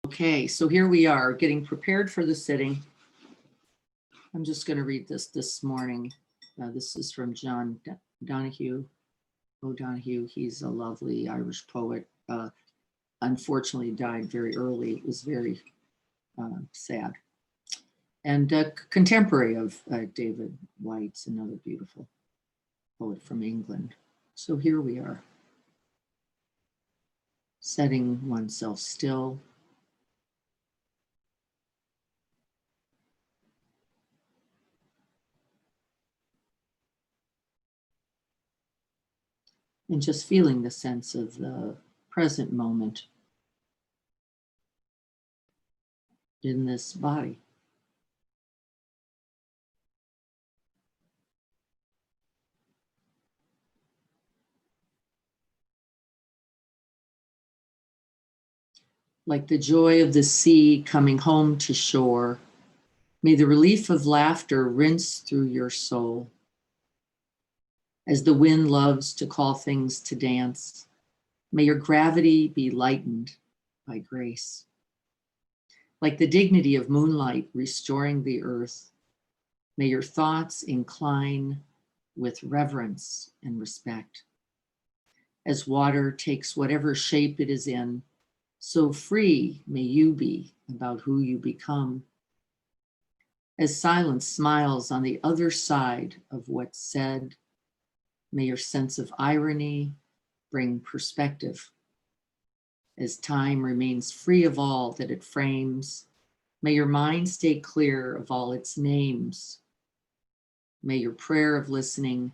Okay, so here we are getting prepared for the sitting. I'm just going to read this morning. This is from John O'Donohue. He's a lovely Irish poet. Unfortunately died very early. It was very sad. And contemporary of David White's, another beautiful poet from England. So here we are, setting oneself still. And just feeling the sense of the present moment in this body. Like the joy of the sea coming home to shore, may the relief of laughter rinse through your soul. As the wind loves to call things to dance, may your gravity be lightened by grace. Like the dignity of moonlight restoring the earth, may your thoughts incline with reverence and respect. As water takes whatever shape it is in, so free may you be about who you become. As silence smiles on the other side of what's said, may your sense of irony bring perspective. As time remains free of all that it frames, may your mind stay clear of all its names. May your prayer of listening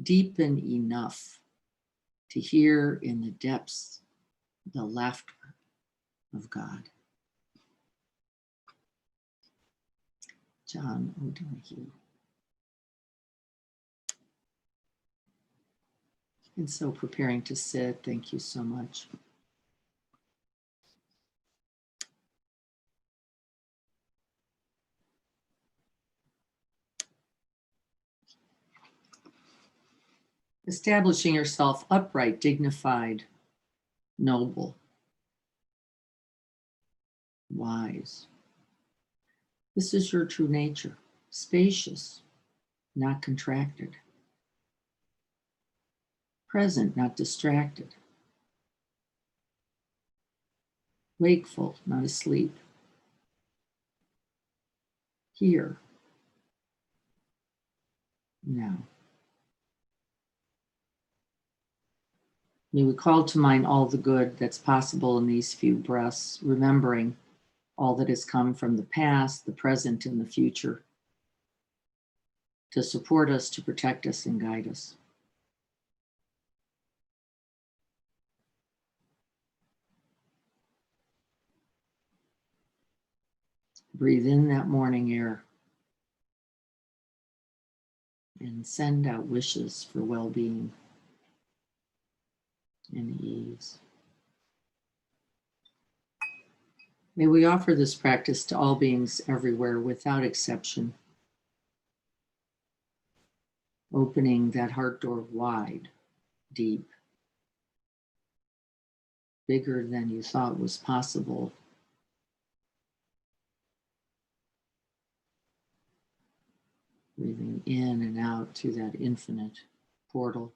deepen enough to hear in the depths the laughter of God. John O'Donohue. And so preparing to sit, thank you so much. Establishing yourself upright, dignified, noble, wise. This is your true nature, spacious, not contracted, present, not distracted, wakeful, not asleep, here, now. May we call to mind all the good that's possible in these few breaths, remembering all that has come from the past, the present, and the future to support us, to protect us, and guide us. Breathe in that morning air and send out wishes for well-being and ease. May we offer this practice to all beings everywhere without exception, opening that heart door wide, deep, bigger than you thought was possible. Breathing in and out to that infinite portal.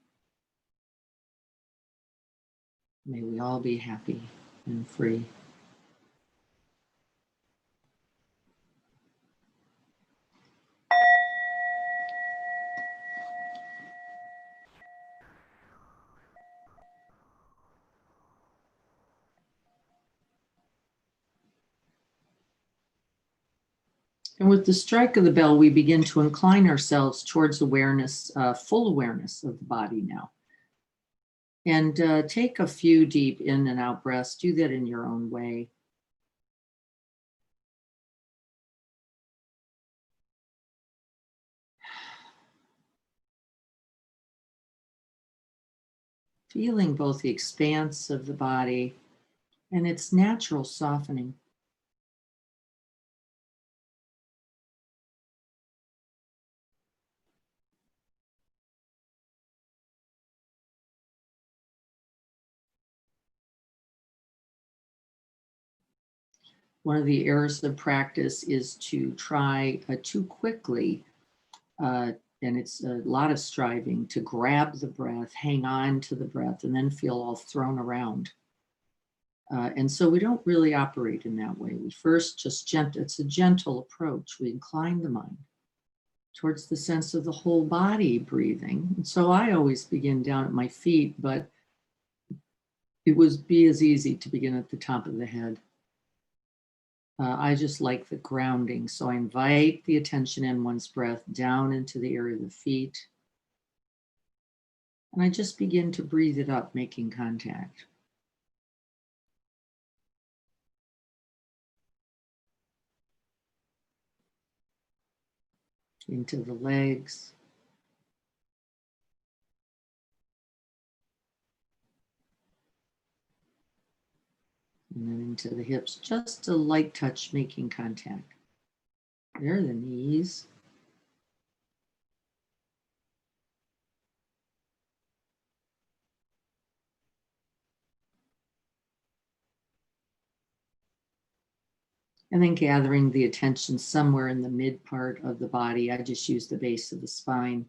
May we all be happy and free. And with the strike of the bell, we begin to incline ourselves towards awareness, full awareness of the body now. And take a few deep in and out breaths. Do that in your own way. Feeling both the expanse of the body and its natural softening. one of the errors of practice is to try too quickly, and it's a lot of striving to grab the breath, hang on to the breath, and then feel all thrown around. And so we don't really operate in that way. We first just it's a gentle approach. We incline the mind towards the sense of the whole body breathing. And so I always begin down at my feet, but it would be as easy to begin at the top of the head. I just like the grounding. So I invite the attention in one's breath down into the area of the feet. And I just begin to breathe it up, making contact. Into the legs. And then into the hips, just a light touch making contact. There are the knees. And then gathering the attention somewhere in the mid part of the body. I just use the base of the spine.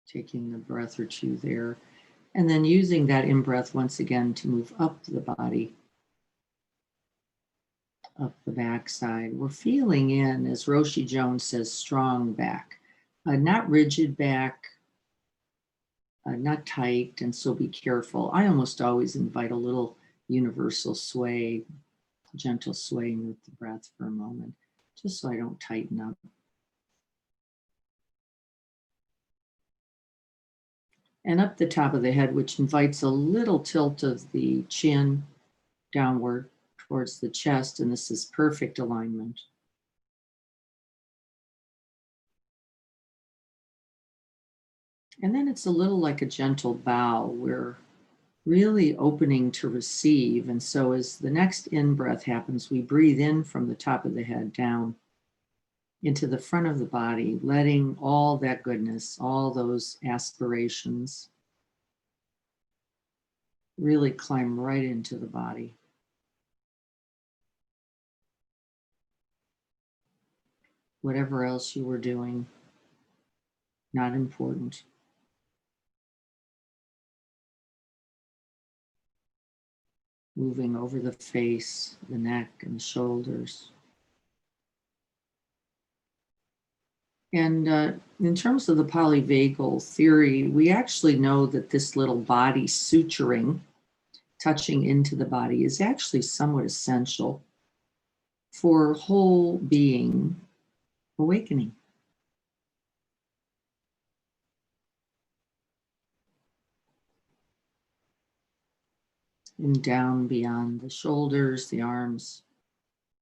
Taking a breath or two there. And then using that in-breath once again to move up the body, up the backside. We're feeling in, as Roshi Jones says, strong back. Not rigid back, not tight, and so be careful. I almost always invite a little universal sway, gentle swaying with the breath for a moment, just so I don't tighten up. And up the top of the head, which invites a little tilt of the chin downward towards the chest, and this is perfect alignment. And then it's a little like a gentle bow. We're really opening to receive. And so as the next in-breath happens, we breathe in from the top of the head down into the front of the body, letting all that goodness, all those aspirations really climb right into the body. Whatever else you were doing, not important. Moving over the face, the neck, and the shoulders. And in terms of the polyvagal theory, we actually know that this little body suturing, touching into the body, is actually somewhat essential for whole being awakening. And down beyond the shoulders, the arms,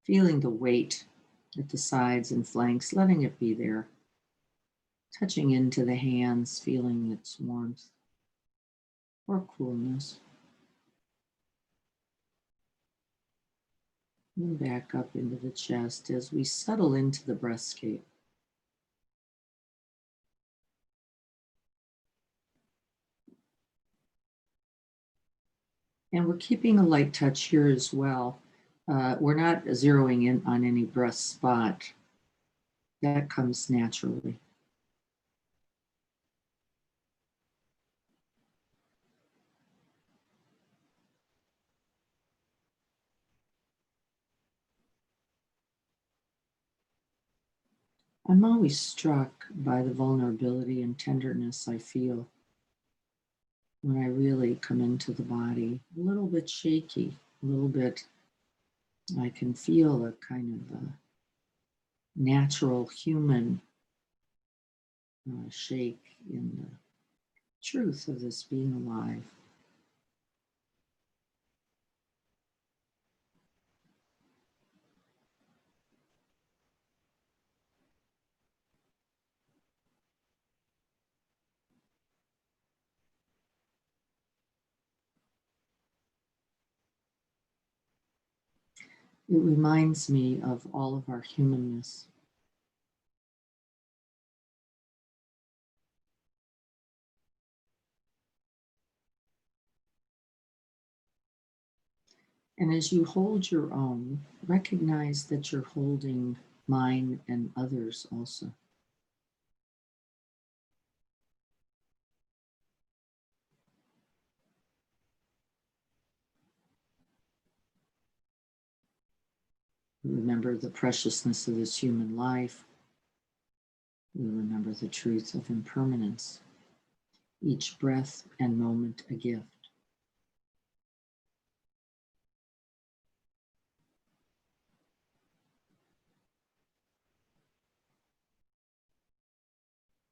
feeling the weight at the sides and flanks, letting it be there. Touching into the hands, feeling its warmth or coolness. And back up into the chest as we settle into the breastscape. And we're keeping a light touch here as well. We're not zeroing in on any breast spot. That comes naturally. I'm always struck by the vulnerability and tenderness I feel when I really come into the body. A little bit shaky, a little bit, I can feel a kind of a natural human shake in the truth of this being alive. It reminds me of all of our humanness. And as you hold your own, recognize that you're holding mine and others also. Remember the preciousness of this human life. We remember the truth of impermanence, each breath and moment a gift.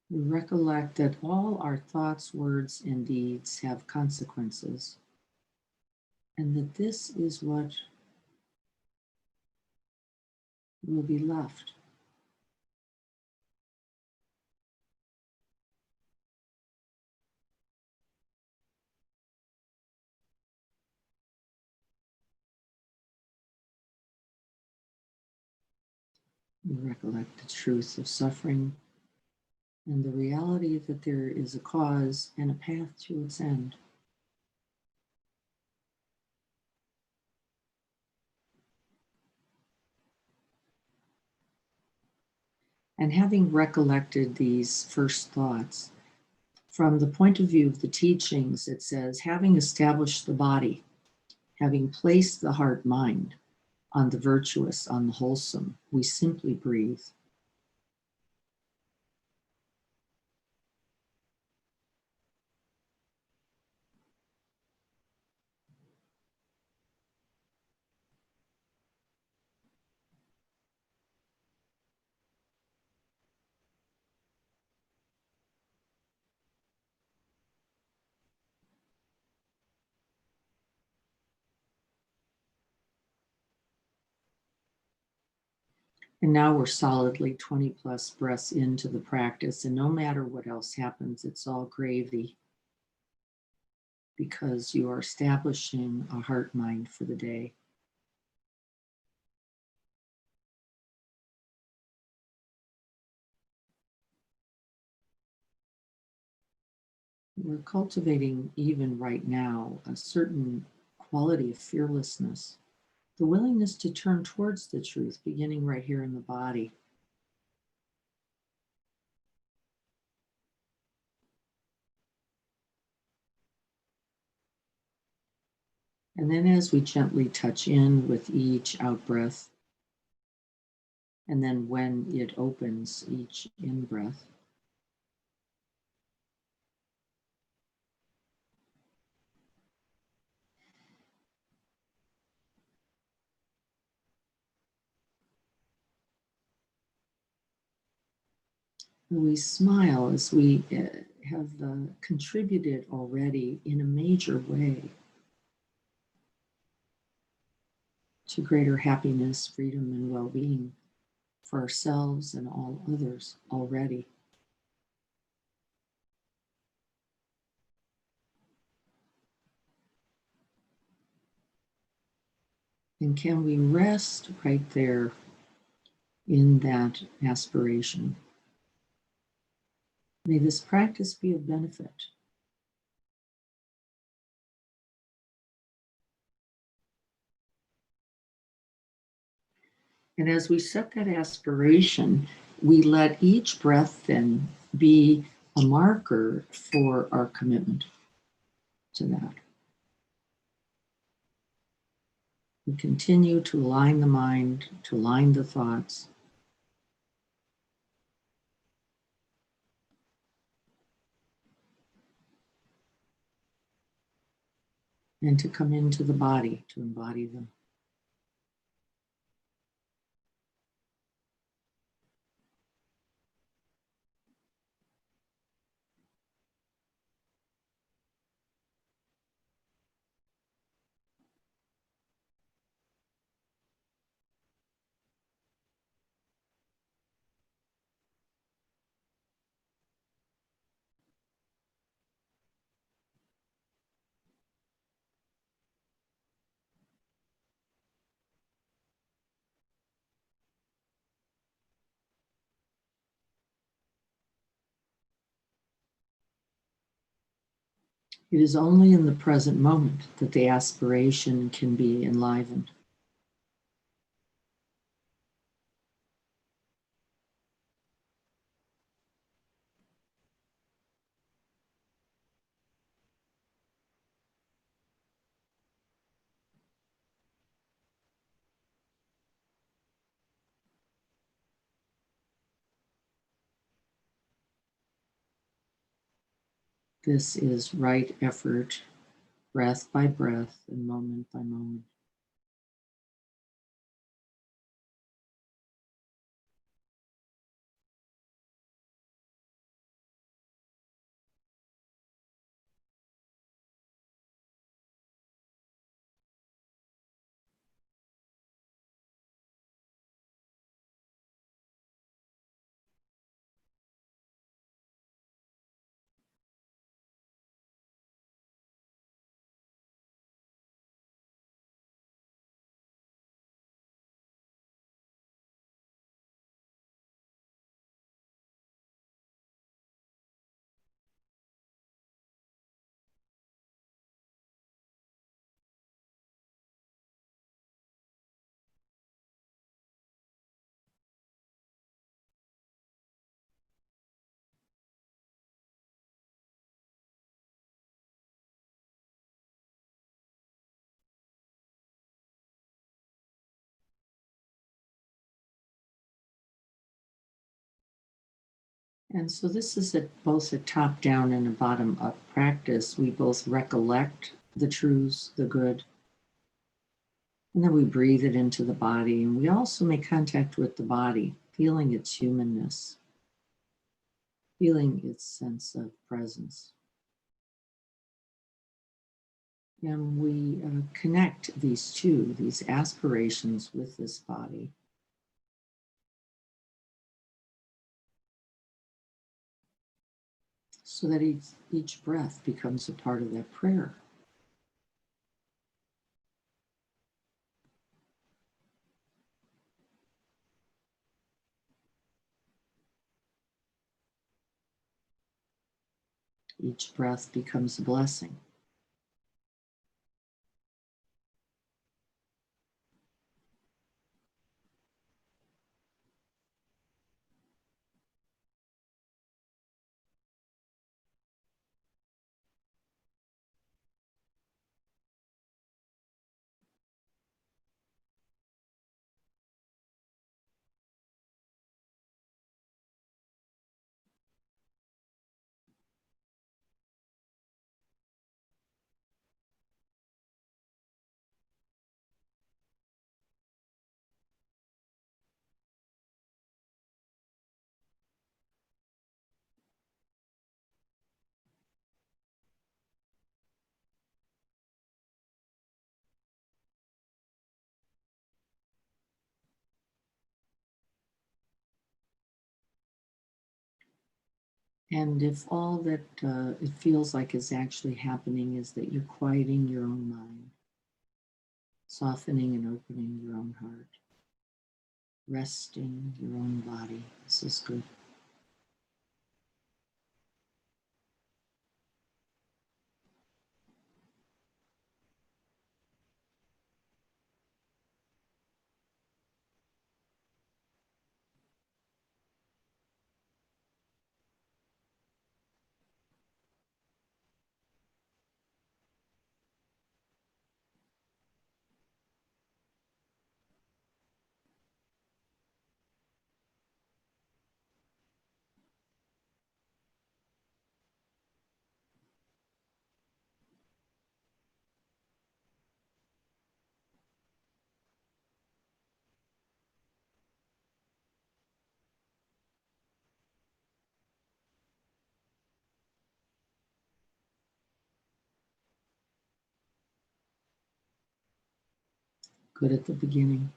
We recollect that all our thoughts, words, and deeds have consequences, and that this is what will be left. We recollect the truth of suffering and the reality that there is a cause and a path to its end. And having recollected these first thoughts, from the point of view of the teachings, it says, having established the body, having placed the heart-mind on the virtuous, on the wholesome, we simply breathe. And now we're solidly 20 plus breaths into the practice, and no matter what else happens, it's all gravy, because you are establishing a heart mind for the day. We're cultivating, even right now, a certain quality of fearlessness, the willingness to turn towards the truth, beginning right here in the body. And then as we gently touch in with each out breath, and then when it opens, each in breath, we smile as we have contributed already in a major way to greater happiness, freedom, and well-being for ourselves and all others already. And can we rest right there in that aspiration? May this practice be of benefit. And as we set that aspiration, we let each breath then be a marker for our commitment to that. We continue to align the mind, to align the thoughts, and to come into the body to embody them. It is only in the present moment that the aspiration can be enlivened. This is right effort, breath by breath and moment by moment. And so this is both a top-down and a bottom-up practice. We both recollect the truths, the good, and then we breathe it into the body. And we also make contact with the body, feeling its humanness, feeling its sense of presence. And we connect these aspirations with this body. So that each breath becomes a part of that prayer. Each breath becomes a blessing. And if all that it feels like is actually happening is that you're quieting your own mind, softening and opening your own heart, resting your own body, this is good. Good at the beginning.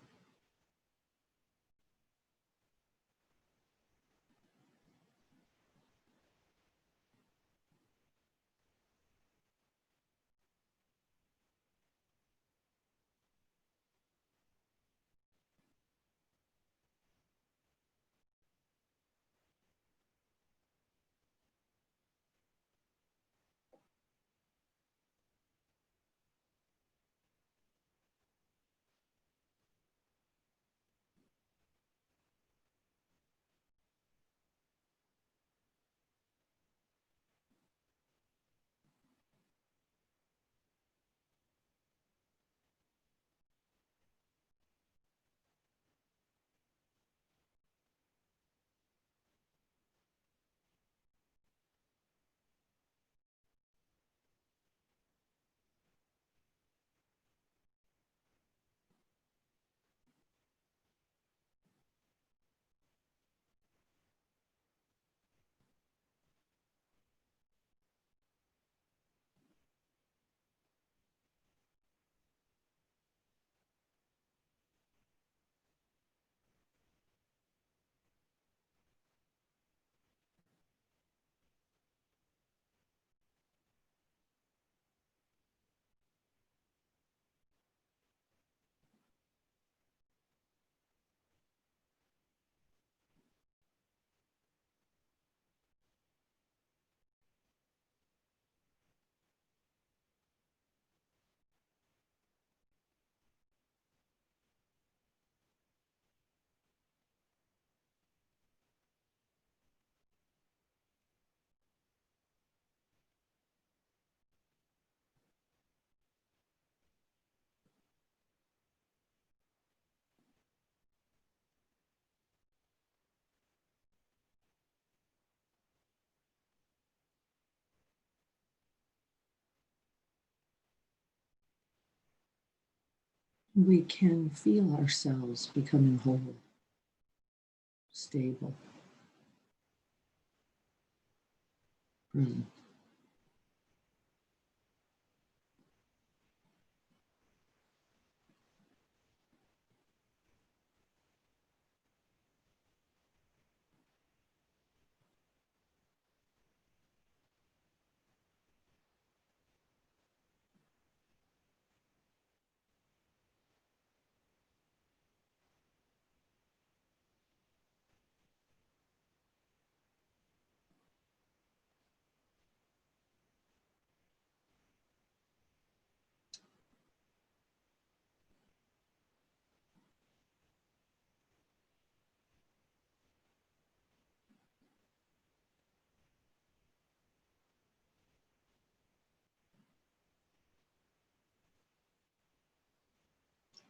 We can feel ourselves becoming whole, stable, present.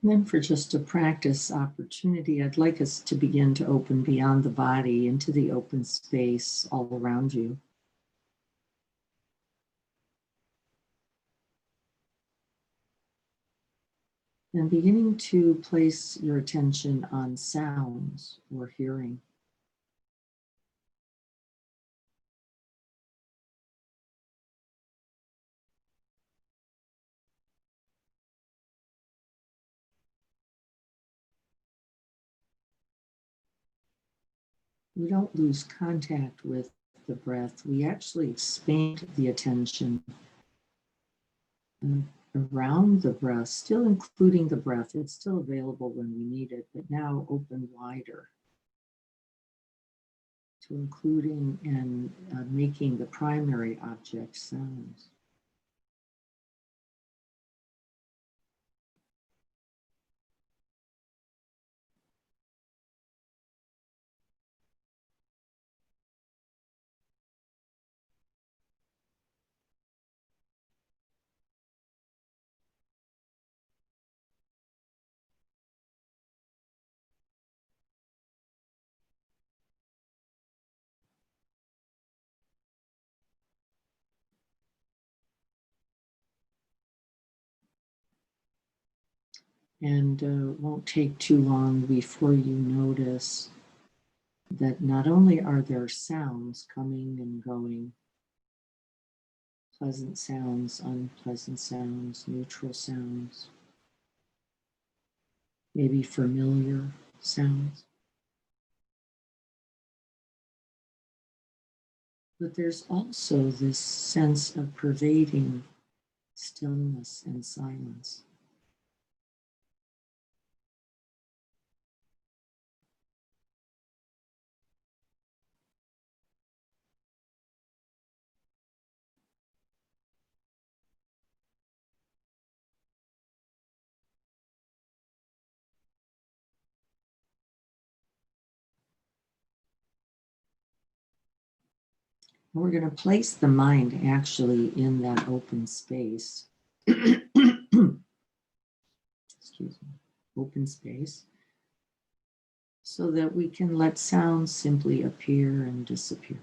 And then for just a practice opportunity, I'd like us to begin to open beyond the body into the open space all around you. And beginning to place your attention on sounds or hearing. We don't lose contact with the breath. We actually expand the attention around the breath, still including the breath. It's still available when we need it, but now open wider to including and making the primary object sounds. And won't take too long before you notice that not only are there sounds coming and going, pleasant sounds, unpleasant sounds, neutral sounds, maybe familiar sounds, but there's also this sense of pervading stillness and silence. We're going to place the mind actually in that open space. Excuse me, open space, so that we can let sounds simply appear and disappear.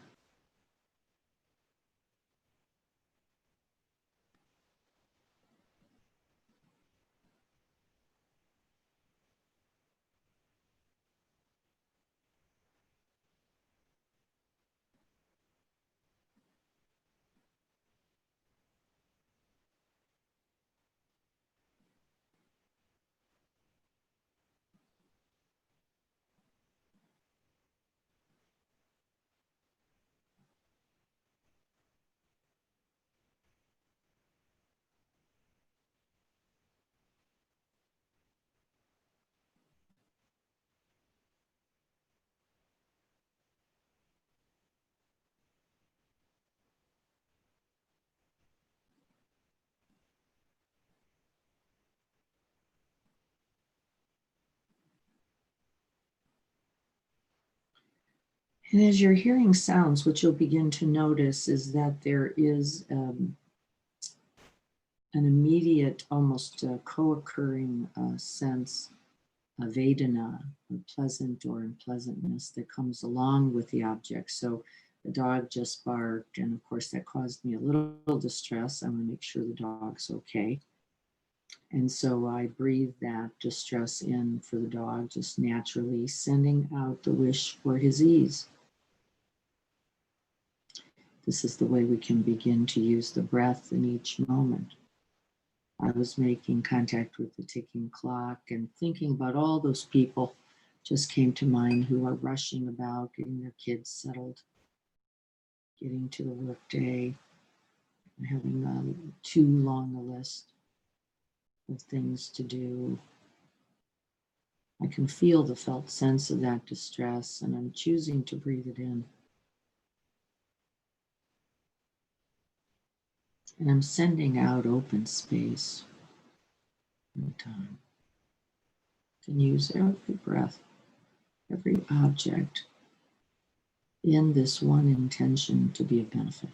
And as you're hearing sounds, what you'll begin to notice is that there is an immediate, almost co-occurring sense of Vedana, or pleasant or unpleasantness, that comes along with the object. So the dog just barked, and of course that caused me a little distress. I want to make sure the dog's okay. And so I breathe that distress in for the dog, just naturally sending out the wish for his ease. This is the way we can begin to use the breath in each moment. I was making contact with the ticking clock and thinking about all those people just came to mind who are rushing about, getting their kids settled, getting to the workday, having too long a list of things to do. I can feel the felt sense of that distress, and I'm choosing to breathe it in. And I'm sending out open space and time. You can use every breath, every object in this one intention to be of benefit.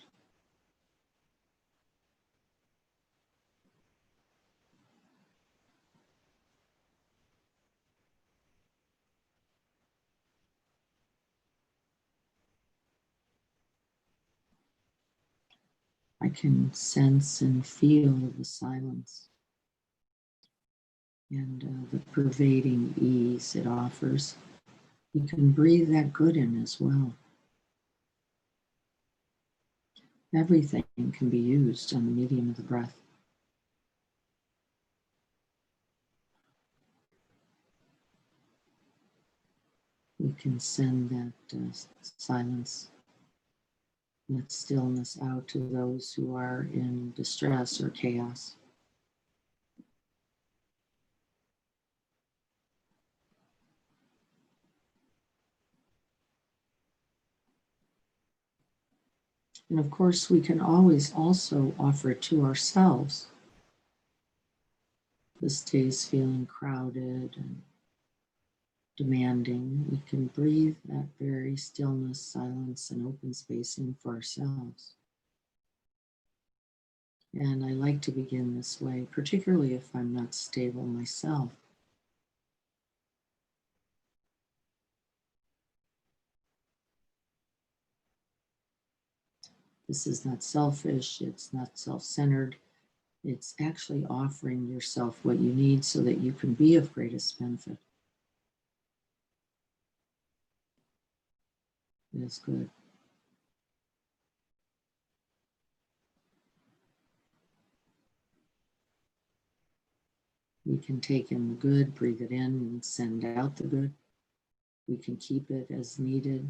I can sense and feel the silence and the pervading ease it offers. You can breathe that good in as well. Everything can be used on the medium of the breath. We can send that silence, that stillness out to those who are in distress or chaos. And of course, we can always also offer it to ourselves. This day is feeling crowded and demanding. We can breathe that very stillness, silence, and open space in for ourselves. And I like to begin this way, particularly if I'm not stable myself. This is not selfish, it's not self-centered. It's actually offering yourself what you need so that you can be of greatest benefit. It is good. We can take in the good, breathe it in, and send out the good. We can keep it as needed.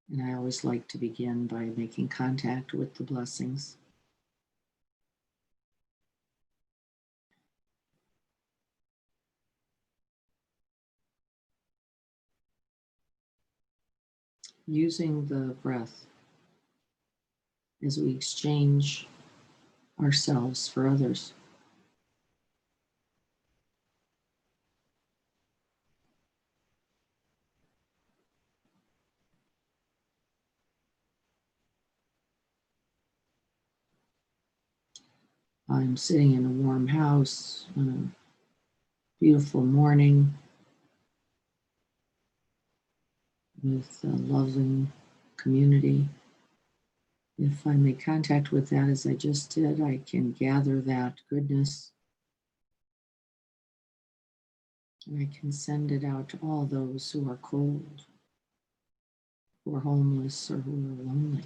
And I always like to begin by making contact with the blessings. Using the breath as we exchange ourselves for others. I'm sitting in a warm house on a beautiful morning with a loving community. If I make contact with that as I just did, I can gather that goodness and I can send it out to all those who are cold, who are homeless, or who are lonely.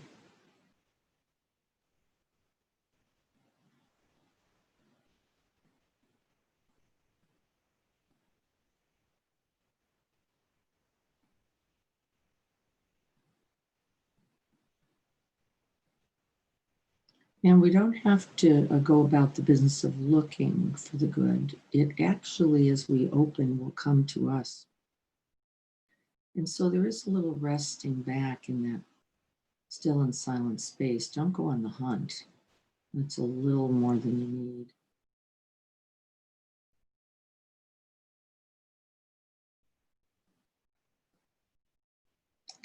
And we don't have to go about the business of looking for the good. It actually, as we open, will come to us. And so there is a little resting back in that still and silent space. Don't go on the hunt. It's a little more than you need.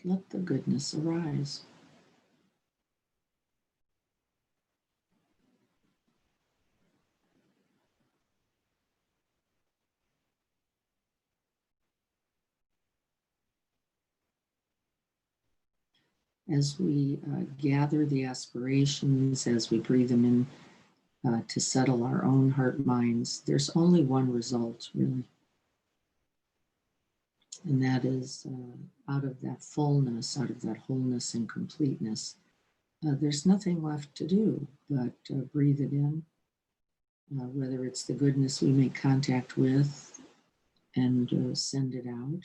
Let the goodness arise. As we gather the aspirations, as we breathe them in to settle our own heart minds, there's only one result, really. And that is out of that fullness, out of that wholeness and completeness, there's nothing left to do but breathe it in, whether it's the goodness we make contact with, and send it out.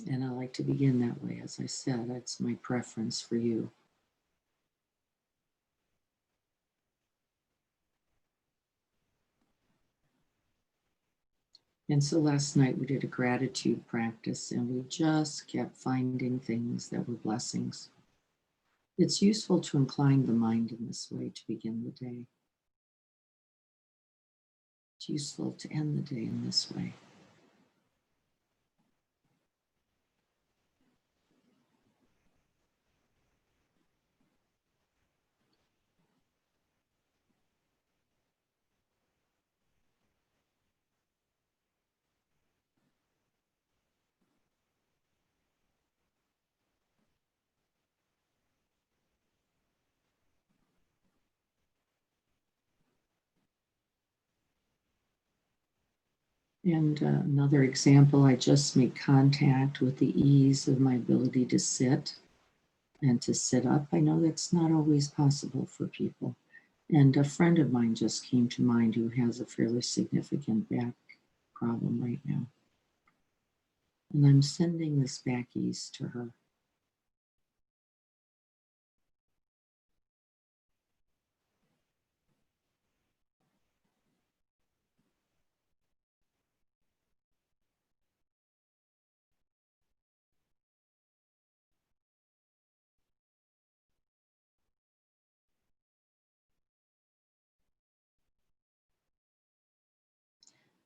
And I like to begin that way. As I said, that's my preference for you. And so last night we did a gratitude practice and we just kept finding things that were blessings. It's useful to incline the mind in this way to begin the day. It's useful to end the day in this way. And another example, I just made contact with the ease of my ability to sit and to sit up. I know that's not always possible for people. And a friend of mine just came to mind who has a fairly significant back problem right now. And I'm sending this back ease to her.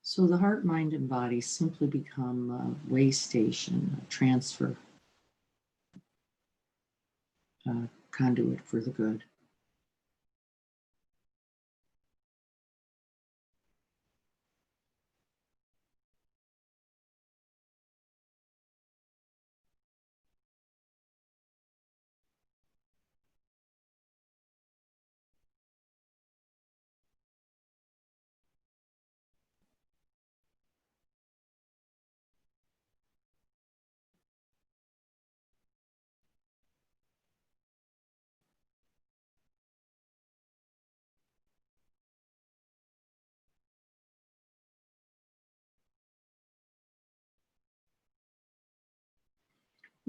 So the heart, mind, and body simply become a way station, a transfer conduit for the good.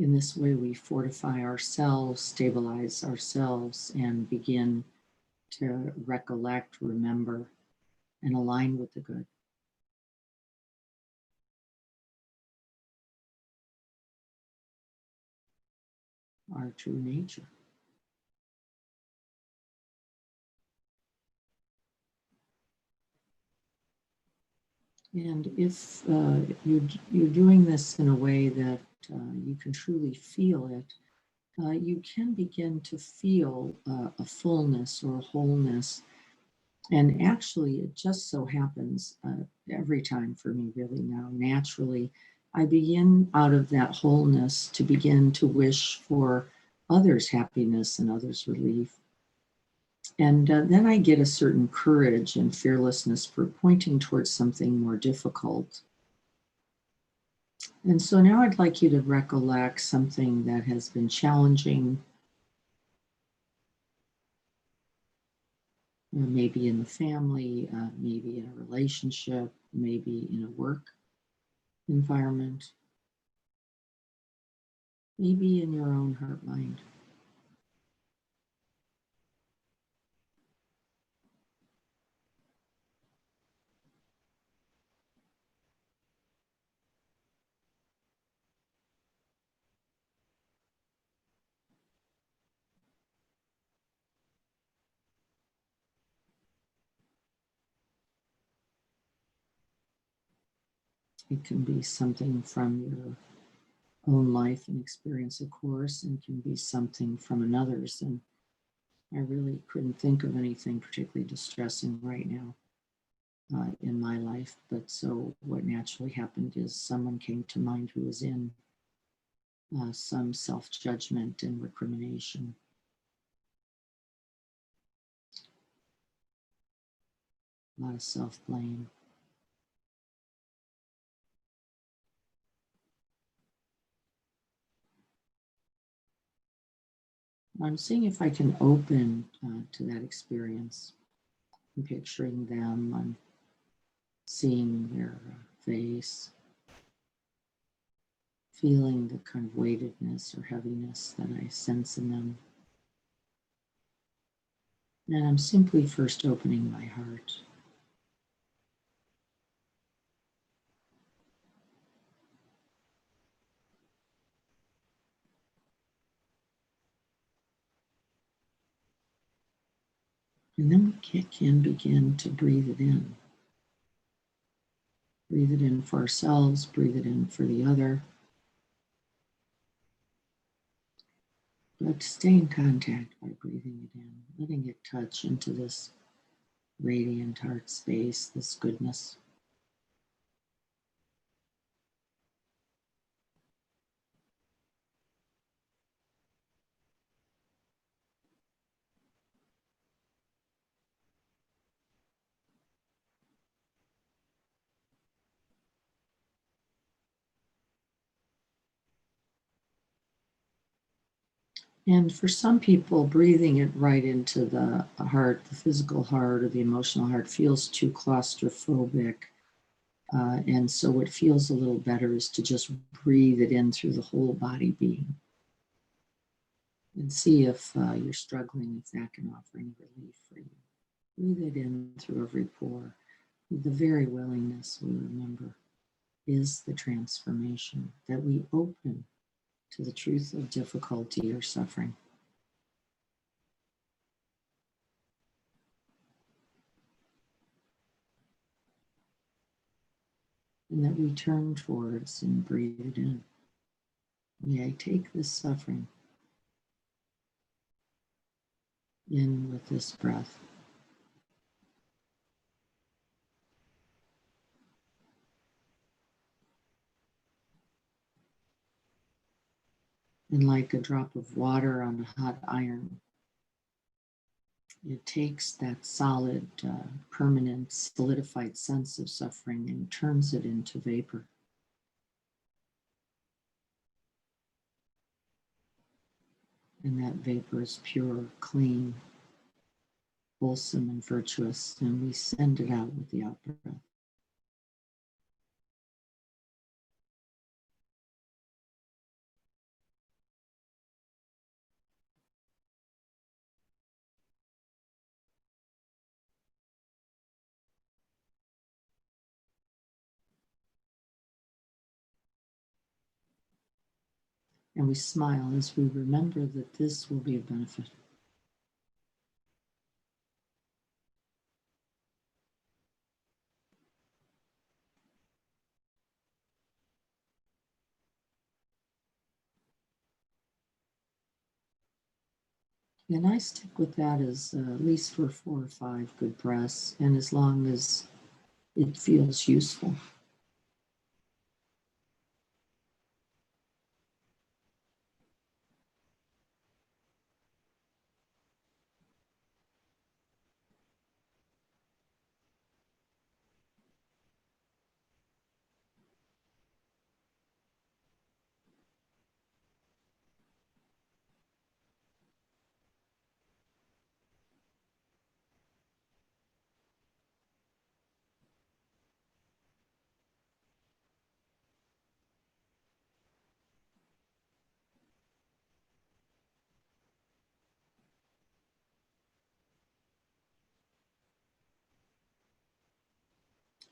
In this way, we fortify ourselves, stabilize ourselves, and begin to recollect, remember, and align with the good. Our true nature. And if you're doing this in a way that you can truly feel it, you can begin to feel a fullness or a wholeness. And actually, it just so happens every time for me, really now, naturally, I begin out of that wholeness to begin to wish for others' happiness and others' relief. And then I get a certain courage and fearlessness for pointing towards something more difficult. And so now I'd like you to recollect something that has been challenging, maybe in the family, maybe in a relationship, maybe in a work environment, maybe in your own heart mind. It can be something from your own life and experience, of course, and can be something from another's. And I really couldn't think of anything particularly distressing right now in my life. But so what naturally happened is someone came to mind who was in some self-judgment and recrimination. A lot of self-blame. I'm seeing if I can open to that experience. I'm picturing them. I'm seeing their face, feeling the kind of weightedness or heaviness that I sense in them. And I'm simply first opening my heart. And then we can begin to breathe it in. Breathe it in for ourselves, breathe it in for the other. But stay in contact by breathing it in, letting it touch into this radiant heart space, this goodness. And for some people, breathing it right into the heart, the physical heart or the emotional heart, feels too claustrophobic. And so what feels a little better is to just breathe it in through the whole body being. And see if you're struggling, if that can offer any relief for you. Breathe it in through every pore. The very willingness, we remember, is the transformation, that we open to the truth of difficulty or suffering. And that we turn towards and breathe it in. May I take this suffering in with this breath. And like a drop of water on a hot iron, it takes that solid, permanent, solidified sense of suffering and turns it into vapor. And that vapor is pure, clean, wholesome, and virtuous, and we send it out with the out breath. And we smile as we remember that this will be a benefit. And I stick with that as at least for 4 or 5 good breaths, and as long as it feels useful.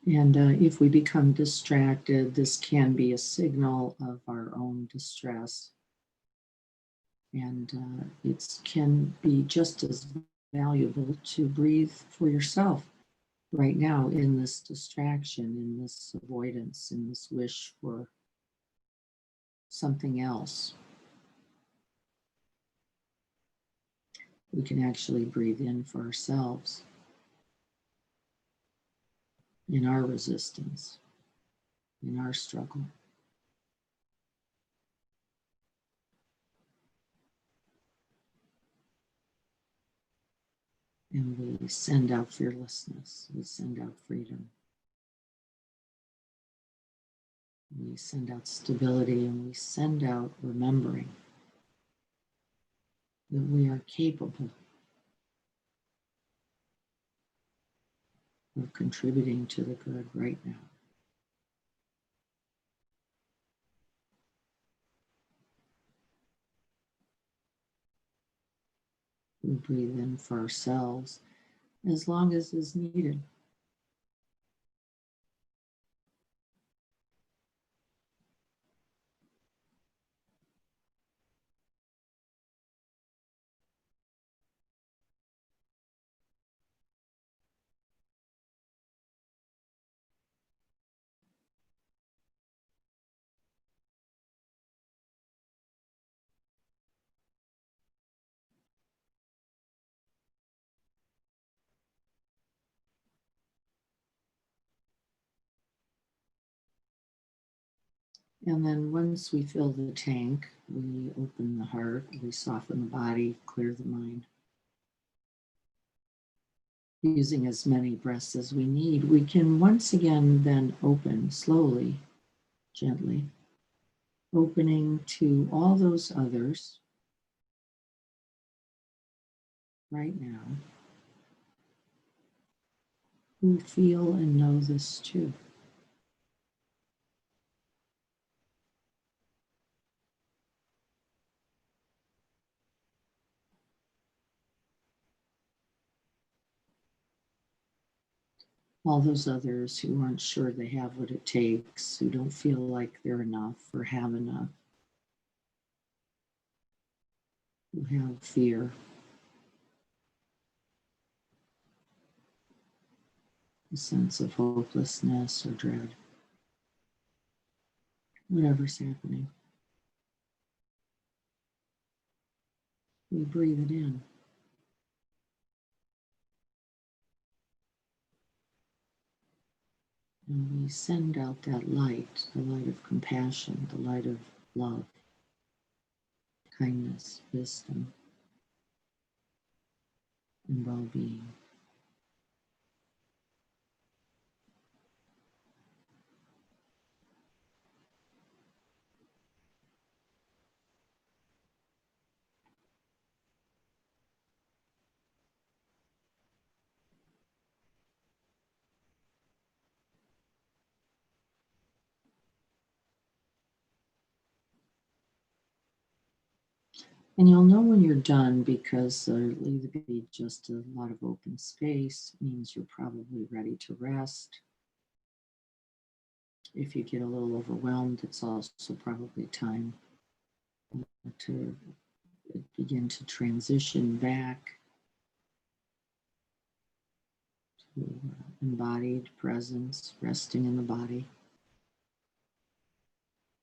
And if we become distracted, this can be a signal of our own distress. And it can be just as valuable to breathe for yourself right now in this distraction, in this avoidance, in this wish for something else. We can actually breathe in for ourselves in our resistance, in our struggle. And we send out fearlessness. We send out freedom. We send out stability, and we send out remembering that we are capable of contributing to the good right now. We breathe in for ourselves as long as is needed. And then once we fill the tank, we open the heart, we soften the body, clear the mind. Using as many breaths as we need, we can once again then open slowly, gently, opening to all those others right now who feel and know this too. All those others who aren't sure they have what it takes, who don't feel like they're enough or have enough, who have fear, a sense of hopelessness or dread, whatever's happening. We breathe it in. And we send out that light, the light of compassion, the light of love, kindness, wisdom, and well-being. And you'll know when you're done because there'll either be just a lot of open space, means you're probably ready to rest. If you get a little overwhelmed, it's also probably time to begin to transition back to embodied presence, resting in the body,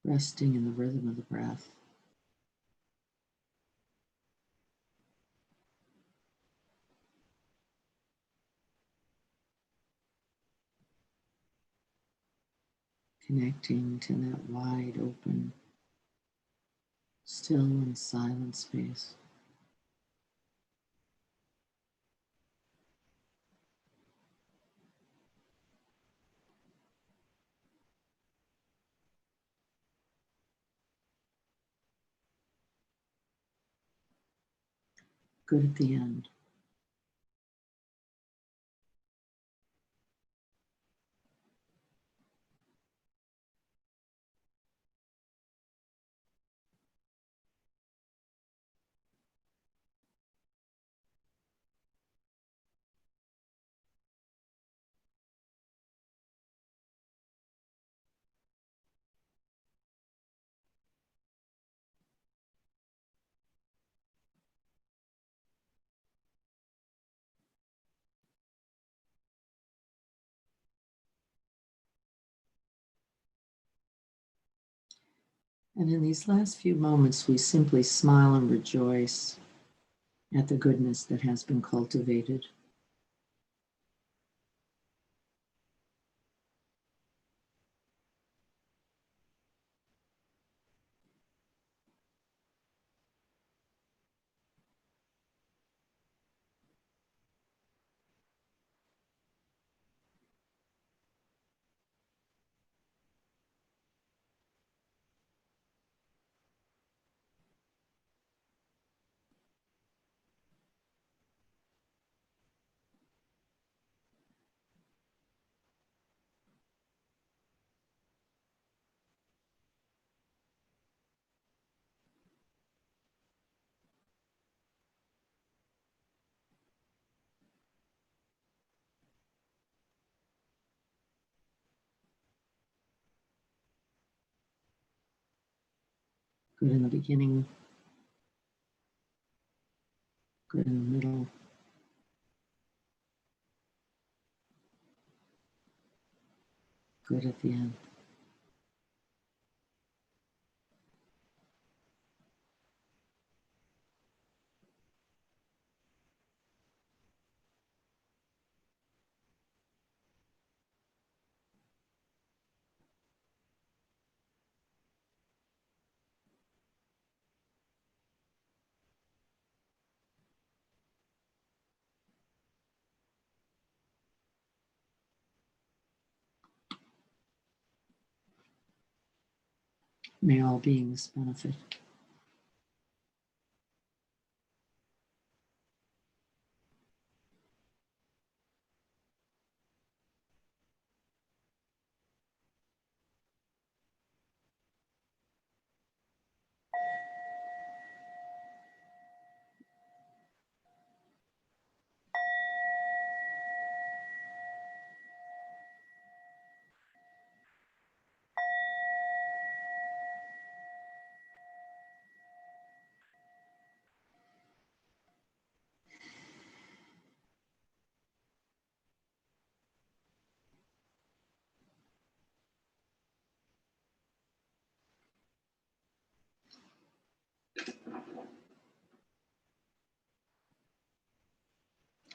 resting in the rhythm of the breath. Connecting to that wide open, still and silent space. Good at the end. And in these last few moments, we simply smile and rejoice at the goodness that has been cultivated. Good in the beginning. Good in the middle. Good at the end. May all beings benefit.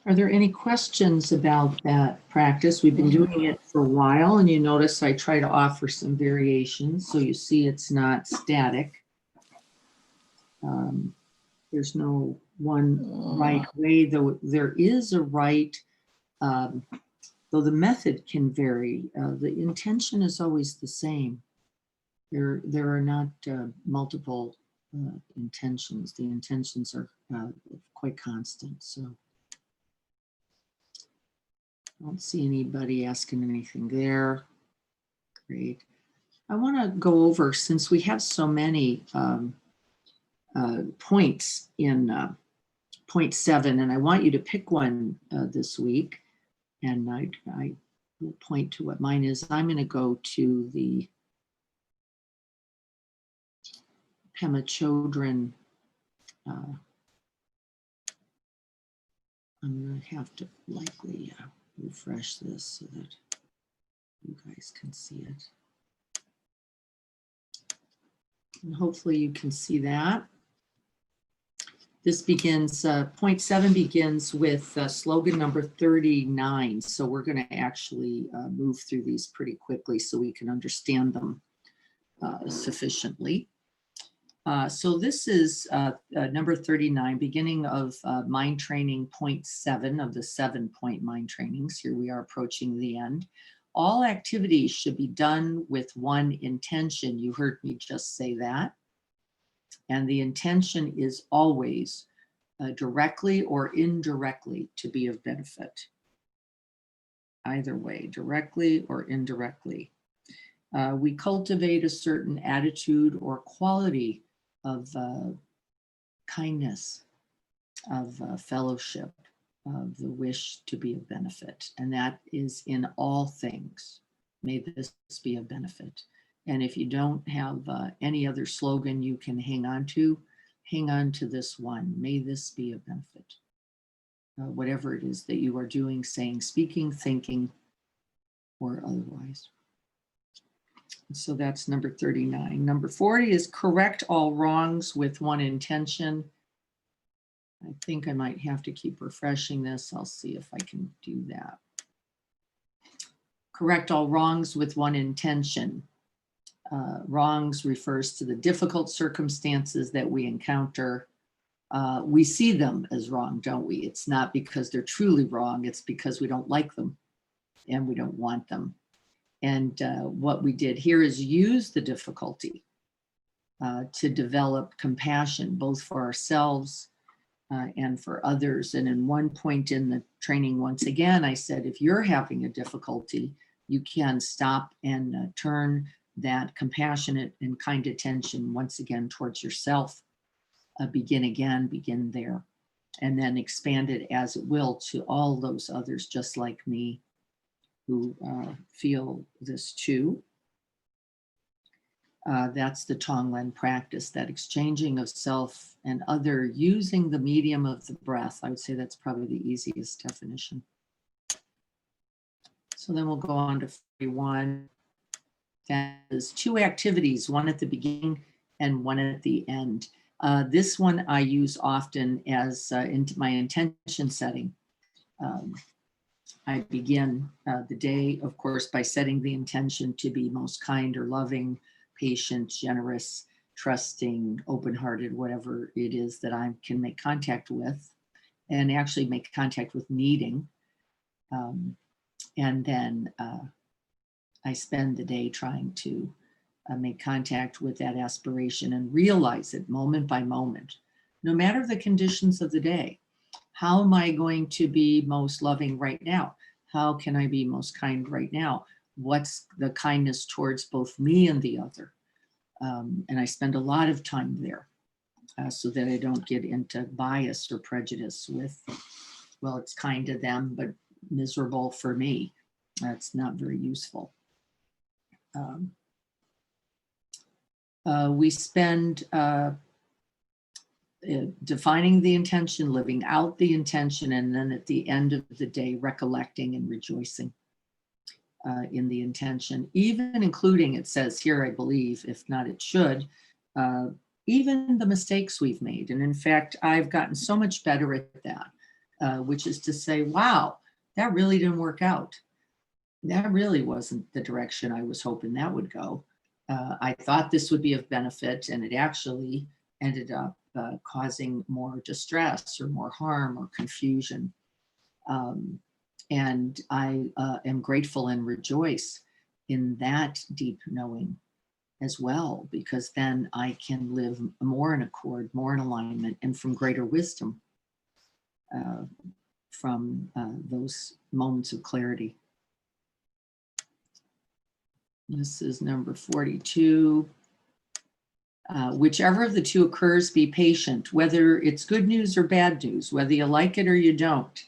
Are there any questions about that practice? We've been doing it for a while, and you notice I try to offer some variations, so you see it's not static. There's no one right way, though there is a right, though the method can vary. The intention is always the same. There are not multiple intentions. The intentions are quite constant, so. I don't see anybody asking anything there. Great. I want to go over, since we have so many points in point 7, and I want you to pick one this week. And I will point to what mine is. I'm going to go to the Pema Chodron. I'm going to have to likely refresh this so that you guys can see it. And hopefully you can see that. This begins, point 7 begins with slogan number 39. So we're going to actually move through these pretty quickly so we can understand them sufficiently. So this is number 39, beginning of mind training point 7 of the 7-point mind trainings. Here we are approaching the end. All activities should be done with one intention. You heard me just say that. And the intention is always directly or indirectly to be of benefit. Either way, directly or indirectly. We cultivate a certain attitude or quality of kindness, of fellowship, of the wish to be of benefit. And that is in all things. May this be of benefit. And if you don't have any other slogan you can hang on to this one. May this be of benefit. Whatever it is that you are doing, saying, speaking, thinking, or otherwise. So that's number 39. Number 40 is correct all wrongs with one intention. I think I might have to keep refreshing this. I'll see if I can do that. Correct all wrongs with one intention. Wrongs refers to the difficult circumstances that we encounter. We see them as wrong, don't we? It's not because they're truly wrong. It's because we don't like them and we don't want them. And what we did here is use the difficulty to develop compassion, both for ourselves and for others. And in one point in the training, once again, I said, if you're having a difficulty, you can stop and turn that compassionate and kind attention once again towards yourself. Begin again, begin there, and then expand it as it will to all those others just like me who feel this too. That's the Tonglen practice, that exchanging of self and other using the medium of the breath. I would say that's probably the easiest definition. So then we'll go on to 41. That is 2 activities, one at the beginning and one at the end. This one I use often as my intention setting. I begin the day, of course, by setting the intention to be most kind or loving, patient, generous, trusting, open-hearted, whatever it is that I can make contact with, and actually make contact with needing. And then I spend the day trying to make contact with that aspiration and realize it moment by moment, no matter the conditions of the day. How am I going to be most loving right now? How can I be most kind right now? What's the kindness towards both me and the other? And I spend a lot of time there so that I don't get into bias or prejudice with, well, it's kind to them, but miserable for me. That's not very useful. We spend defining the intention, living out the intention, and then at the end of the day, recollecting and rejoicing in the intention, even including, it says here, I believe, if not it should, even the mistakes we've made. And in fact, I've gotten so much better at that, which is to say, wow, that really didn't work out. That really wasn't the direction I was hoping that would go. I thought this would be of benefit, and it actually ended up causing more distress or more harm or confusion. And I am grateful and rejoice in that deep knowing as well, because then I can live more in accord, more in alignment, and from greater wisdom from those moments of clarity. This is number 42. Whichever of the two occurs, be patient, whether it's good news or bad news, whether you like it or you don't,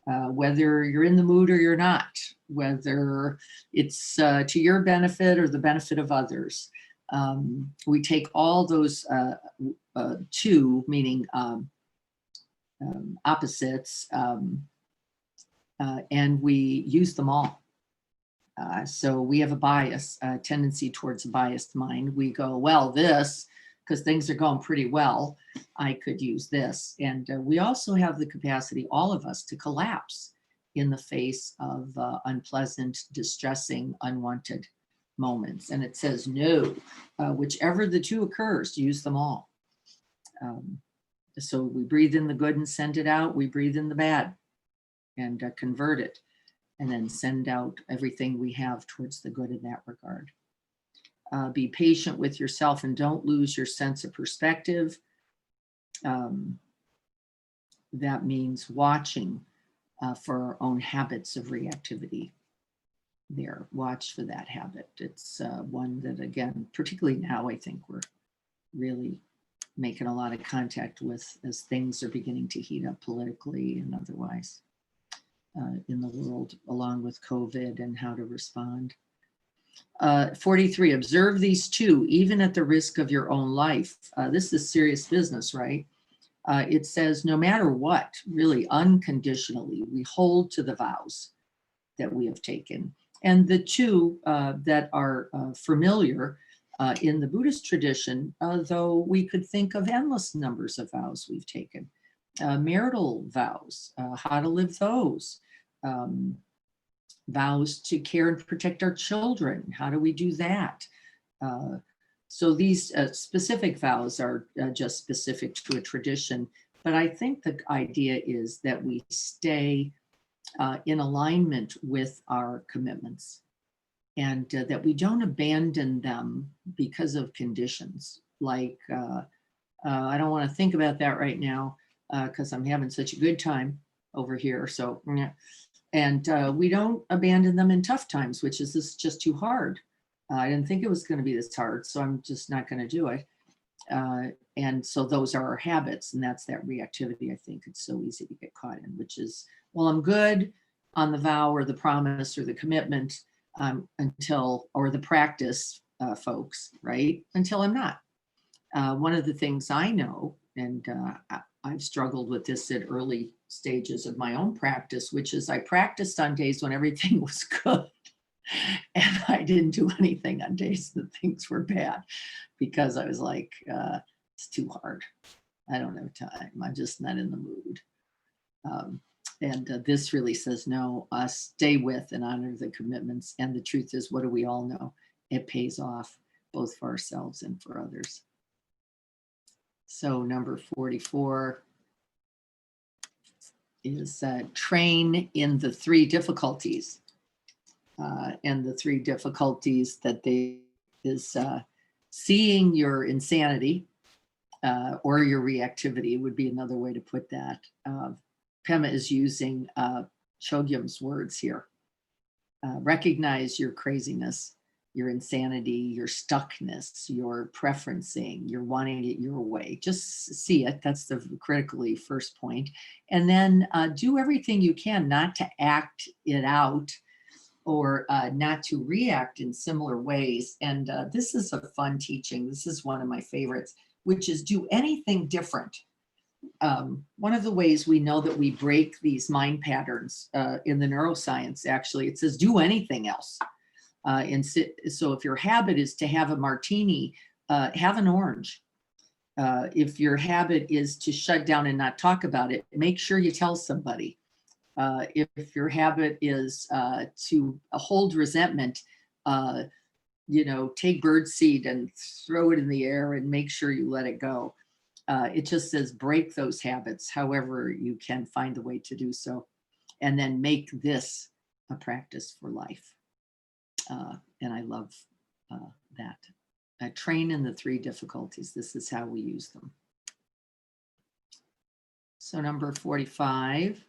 whether you're in the mood or you're not, whether it's to your benefit or the benefit of others. We take all those two, meaning opposites, and we use them all. So we have a bias, a tendency towards a biased mind. We go, well, this, because things are going pretty well, I could use this. And we also have the capacity, all of us, to collapse in the face of unpleasant, distressing, unwanted moments. And it says, no, whichever the two occurs, use them all. So we breathe in the good and send it out. We breathe in the bad and convert it, and then send out everything we have towards the good in that regard. Be patient with yourself and don't lose your sense of perspective. That means watching for our own habits of reactivity there. Watch for that habit. It's one that, again, particularly now, I think we're really making a lot of contact with as things are beginning to heat up politically and otherwise. In the world, along with COVID and how to respond. 43, observe these two, even at the risk of your own life. This is serious business, right? It says, no matter what, really unconditionally, we hold to the vows that we have taken. And the two that are familiar in the Buddhist tradition, though we could think of endless numbers of vows we've taken. Marital vows, how to live those. Vows to care and protect our children. How do we do that? So these specific vows are just specific to a tradition, but I think the idea is that we stay in alignment with our commitments and that we don't abandon them because of conditions. Like, I don't want to think about that right now because I'm having such a good time over here. So, and we don't abandon them in tough times, which is this just too hard. I didn't think it was going to be this hard, so I'm just not going to do it. And so those are our habits, and that's that reactivity I think it's so easy to get caught in, which is, well, I'm good on the vow or the promise or the commitment until, or the practice folks, right? Until I'm not. One of the things I know, and I've struggled with this at early stages of my own practice, which is I practiced on days when everything was good. And I didn't do anything on days that things were bad because I was like, it's too hard. I don't have time. I'm just not in the mood. And this really says, no, stay with and honor the commitments. And the truth is, what do we all know? It pays off both for ourselves and for others. So number 44 is train in the 3 difficulties. And the 3 difficulties that they is seeing your insanity or your reactivity would be another way to put that. Pema is using Chogyam's words here. Recognize your craziness, your insanity, your stuckness, your preferencing, your wanting it your way. Just see it. That's the critically first point. And then do everything you can not to act it out or not to react in similar ways. And this is a fun teaching. This is one of my favorites, which is do anything different. One of the ways we know that we break these mind patterns in the neuroscience, actually, it says do anything else. So if your habit is to have a martini, have an orange. If your habit is to shut down and not talk about it, make sure you tell somebody. If your habit is to hold resentment, take birdseed and throw it in the air and make sure you let it go. It just says break those habits, however you can find a way to do so, and then make this a practice for life. And I love that. Train in the 3 difficulties. This is how we use them. So number 45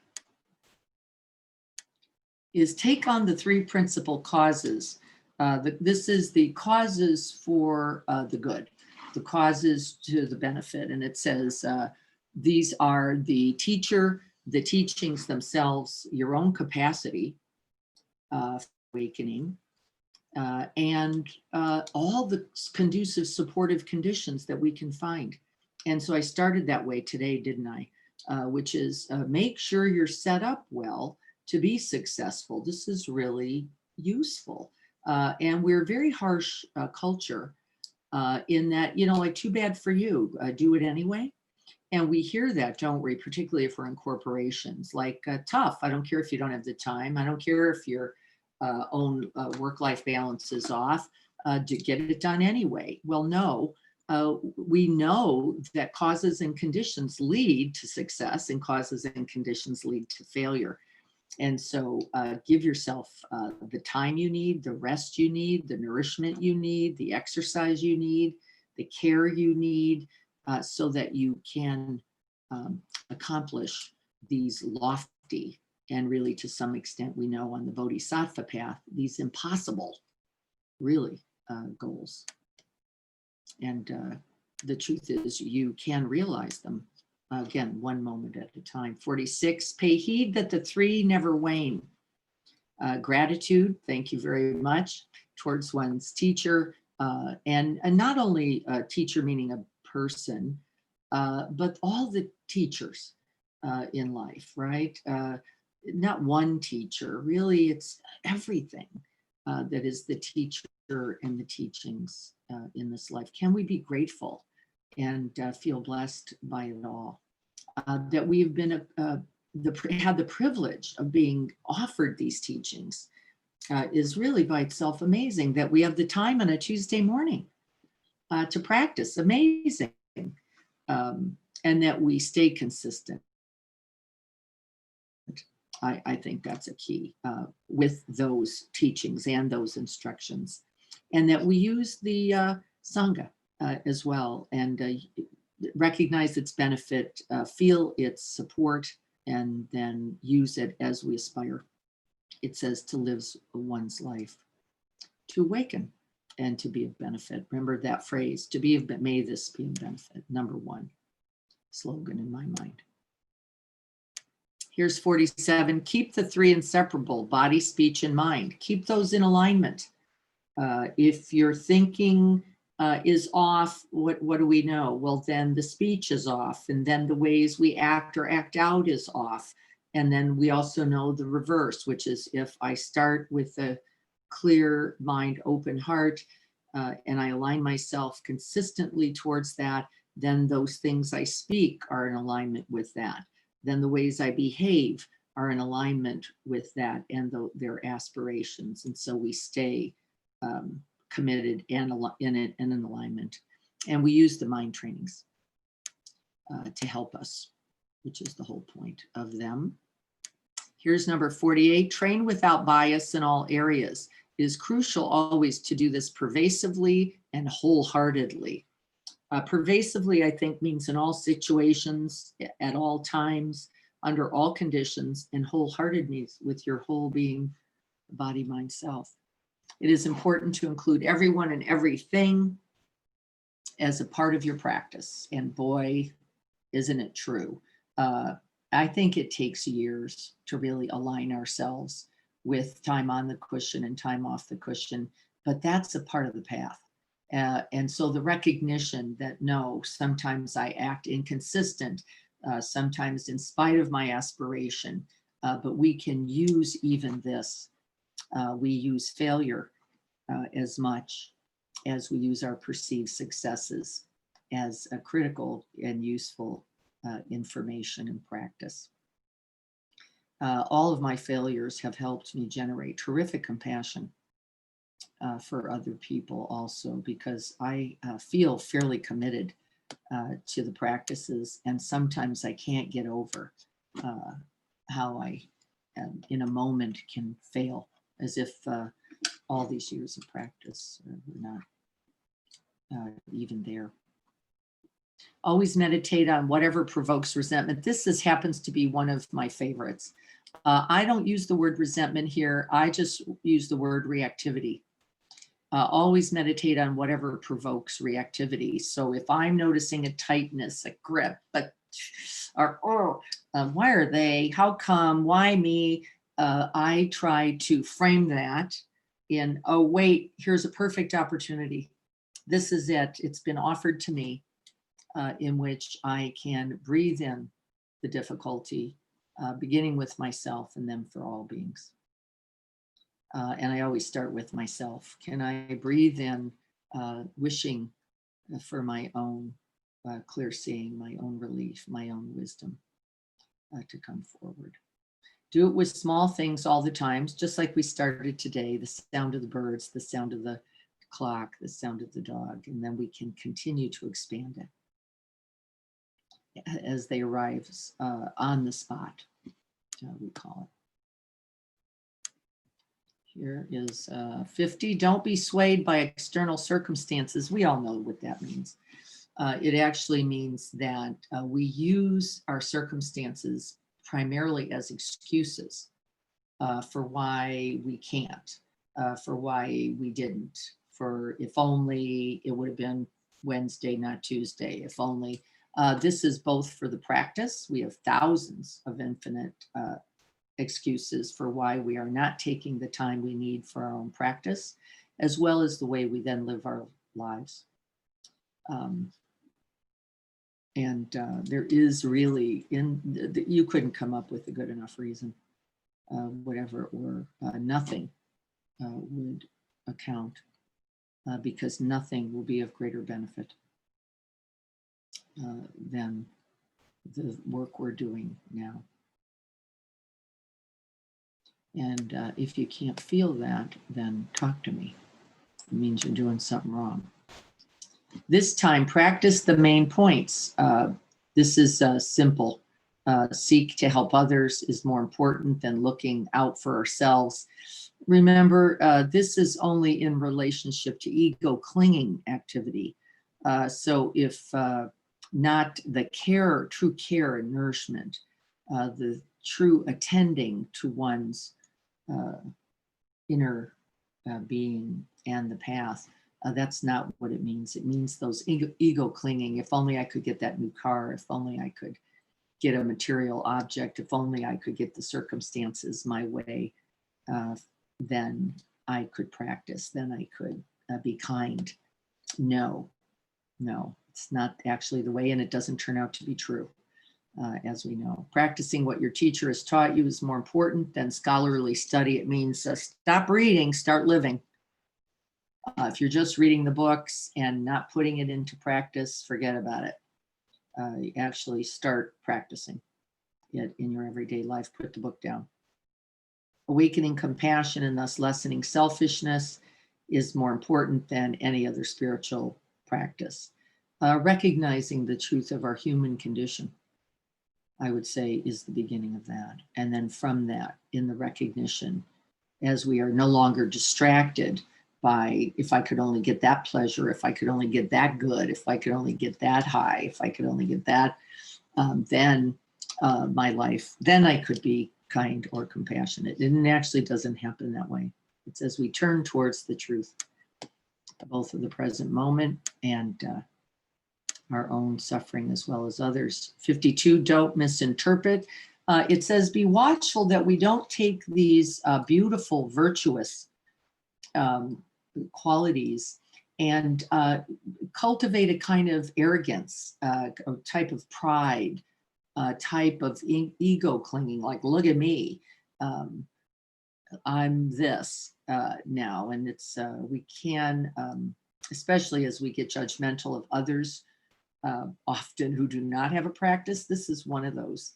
is take on the 3 principal causes. This is the causes for the good, the causes to the benefit. And it says these are the teacher, the teachings themselves, your own capacity, awakening, and all the conducive supportive conditions that we can find. And so I started that way today, didn't I? Which is make sure you're set up well to be successful. This is really useful. And we're a very harsh culture in that, like too bad for you, do it anyway. And we hear that, don't we? Particularly if we're in corporations, like tough. I don't care if you don't have the time. I don't care if your own work-life balance is off, to get it done anyway. Well, no, we know that causes and conditions lead to success and causes and conditions lead to failure. And so give yourself the time you need, the rest you need, the nourishment you need, the exercise you need, the care you need, so that you can accomplish these lofty and really to some extent we know on the Bodhisattva path, these impossible, really, goals. And the truth is you can realize them. Again, one moment at a time. 46, pay heed that the 3 never wane. Gratitude, thank you very much, towards one's teacher, and not only a teacher meaning a person, but all the teachers in life, right? Not one teacher, really it's everything that is the teacher and the teachings in this life. Can we be grateful and feel blessed by it all? That we've been had the privilege of being offered these teachings is really by itself amazing. That we have the time on a Tuesday morning to practice, amazing, and that we stay consistent. I think that's a key with those teachings and those instructions, and that we use the Sangha as well, and recognize its benefit, feel its support, and then use it as we aspire. It says to live one's life, to awaken, and to be of benefit. Remember that phrase, to be of, may this be of benefit. Number 1 slogan in my mind. Here's 47, keep the 3 inseparable, body, speech, and mind. Keep those in alignment. If your thinking is off, what do we know? Well, then the speech is off, and then the ways we act or act out is off. And then we also know the reverse, which is if I start with a clear mind, open heart, and I align myself consistently towards that, then those things I speak are in alignment with that. Then the ways I behave are in alignment with that and their aspirations. And so we stay committed and in it and in alignment. And we use the mind trainings to help us, which is the whole point of them. Here's number 48, train without bias in all areas. It is crucial always to do this pervasively and wholeheartedly. Pervasively, I think, means in all situations, at all times, under all conditions, and wholehearted means with your whole being, body, mind, self. It is important to include everyone and everything as a part of your practice. And boy, isn't it true. I think it takes years to really align ourselves with time on the cushion and time off the cushion, but that's a part of the path. And so the recognition that no, sometimes I act inconsistent, sometimes in spite of my aspiration, but we can use even this. We use failure as much as we use our perceived successes as a critical and useful information and practice. All of my failures have helped me generate terrific compassion for other people also, because I feel fairly committed to the practices, and sometimes I can't get over how I in a moment can fail, as if all these years of practice were not even there. Always meditate on whatever provokes resentment. This happens to be one of my favorites. I don't use the word resentment here. I just use the word reactivity. Always meditate on whatever provokes reactivity. So if I'm noticing a tightness, a grip, or why are they? How come? Why me? I try to frame that in, oh, wait, here's a perfect opportunity. This is it. It's been offered to me, in which I can breathe in the difficulty, beginning with myself and then for all beings. And I always start with myself. Can I breathe in wishing for my own clear seeing, my own relief, my own wisdom to come forward. Do it with small things all the time, just like we started today, the sound of the birds, the sound of the clock, the sound of the dog, and then we can continue to expand it as they arrive on the spot, we call it. Here is 50. Don't be swayed by external circumstances. We all know what that means. It actually means that we use our circumstances primarily as excuses for why we can't, for why we didn't, for if only it would have been Wednesday, not Tuesday, if only. This is both for the practice. We have thousands of infinite excuses for why we are not taking the time we need for our own practice, as well as the way we then live our lives. There is really, you couldn't come up with a good enough reason, whatever it were, nothing would account, because nothing will be of greater benefit than the work we're doing now. And if you can't feel that, then talk to me. It means you're doing something wrong. This time, practice the main points. This is simple. Seek to help others is more important than looking out for ourselves. Remember, this is only in relationship to ego clinging activity. So if not the care, true care and nourishment, the true attending to one's inner being and the path, that's not what it means. It means those ego clinging. If only I could get that new car, if only I could get a material object, if only I could get the circumstances my way, then I could practice, then I could be kind. No, it's not actually the way, and it doesn't turn out to be true, as we know. Practicing what your teacher has taught you is more important than scholarly study. It means stop reading, start living. If you're just reading the books and not putting it into practice, forget about it. You actually start practicing it in your everyday life. Put the book down. Awakening compassion and thus lessening selfishness is more important than any other spiritual practice. Recognizing the truth of our human condition, I would say, is the beginning of that. And then from that, in the recognition, as we are no longer distracted by, if I could only get that pleasure, if I could only get that good, if I could only get that high, if I could only get that, then my life, then I could be kind or compassionate. And it actually doesn't happen that way. It's as we turn towards the truth, both of the present moment and our own suffering as well as others. 52, don't misinterpret. It says, be watchful that we don't take these beautiful, virtuous qualities and cultivate a kind of arrogance, a type of pride, a type of ego clinging, like, look at me, I'm this now. And it's, we can, especially as we get judgmental of others, often who do not have a practice, this is one of those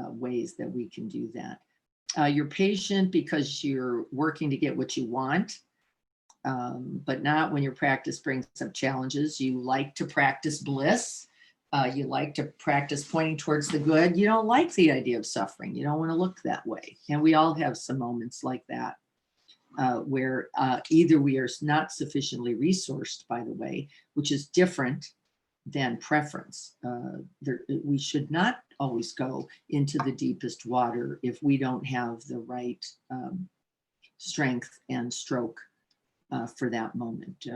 ways that we can do that. You're patient because you're working to get what you want, but not when your practice brings up challenges. You like to practice bliss. You like to practice pointing towards the good. You don't like the idea of suffering. You don't want to look that way. And we all have some moments like that where either we are not sufficiently resourced, by the way, which is different than preference. We should not always go into the deepest water if we don't have the right strength and stroke for that moment.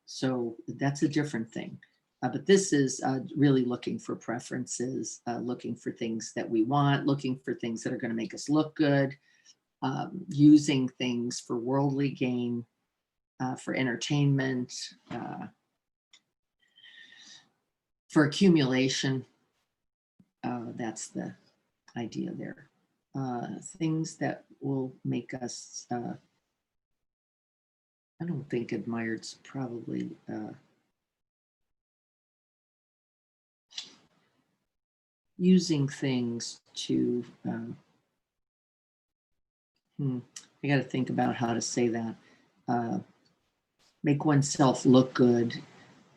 So that's a different thing. But this is really looking for preferences, looking for things that we want, looking for things that are going to make us look good, using things for worldly gain, for entertainment, for accumulation. That's the idea there. Things that will make us, I don't think admired's probably, using things to, I got to think about how to say that. Make oneself look good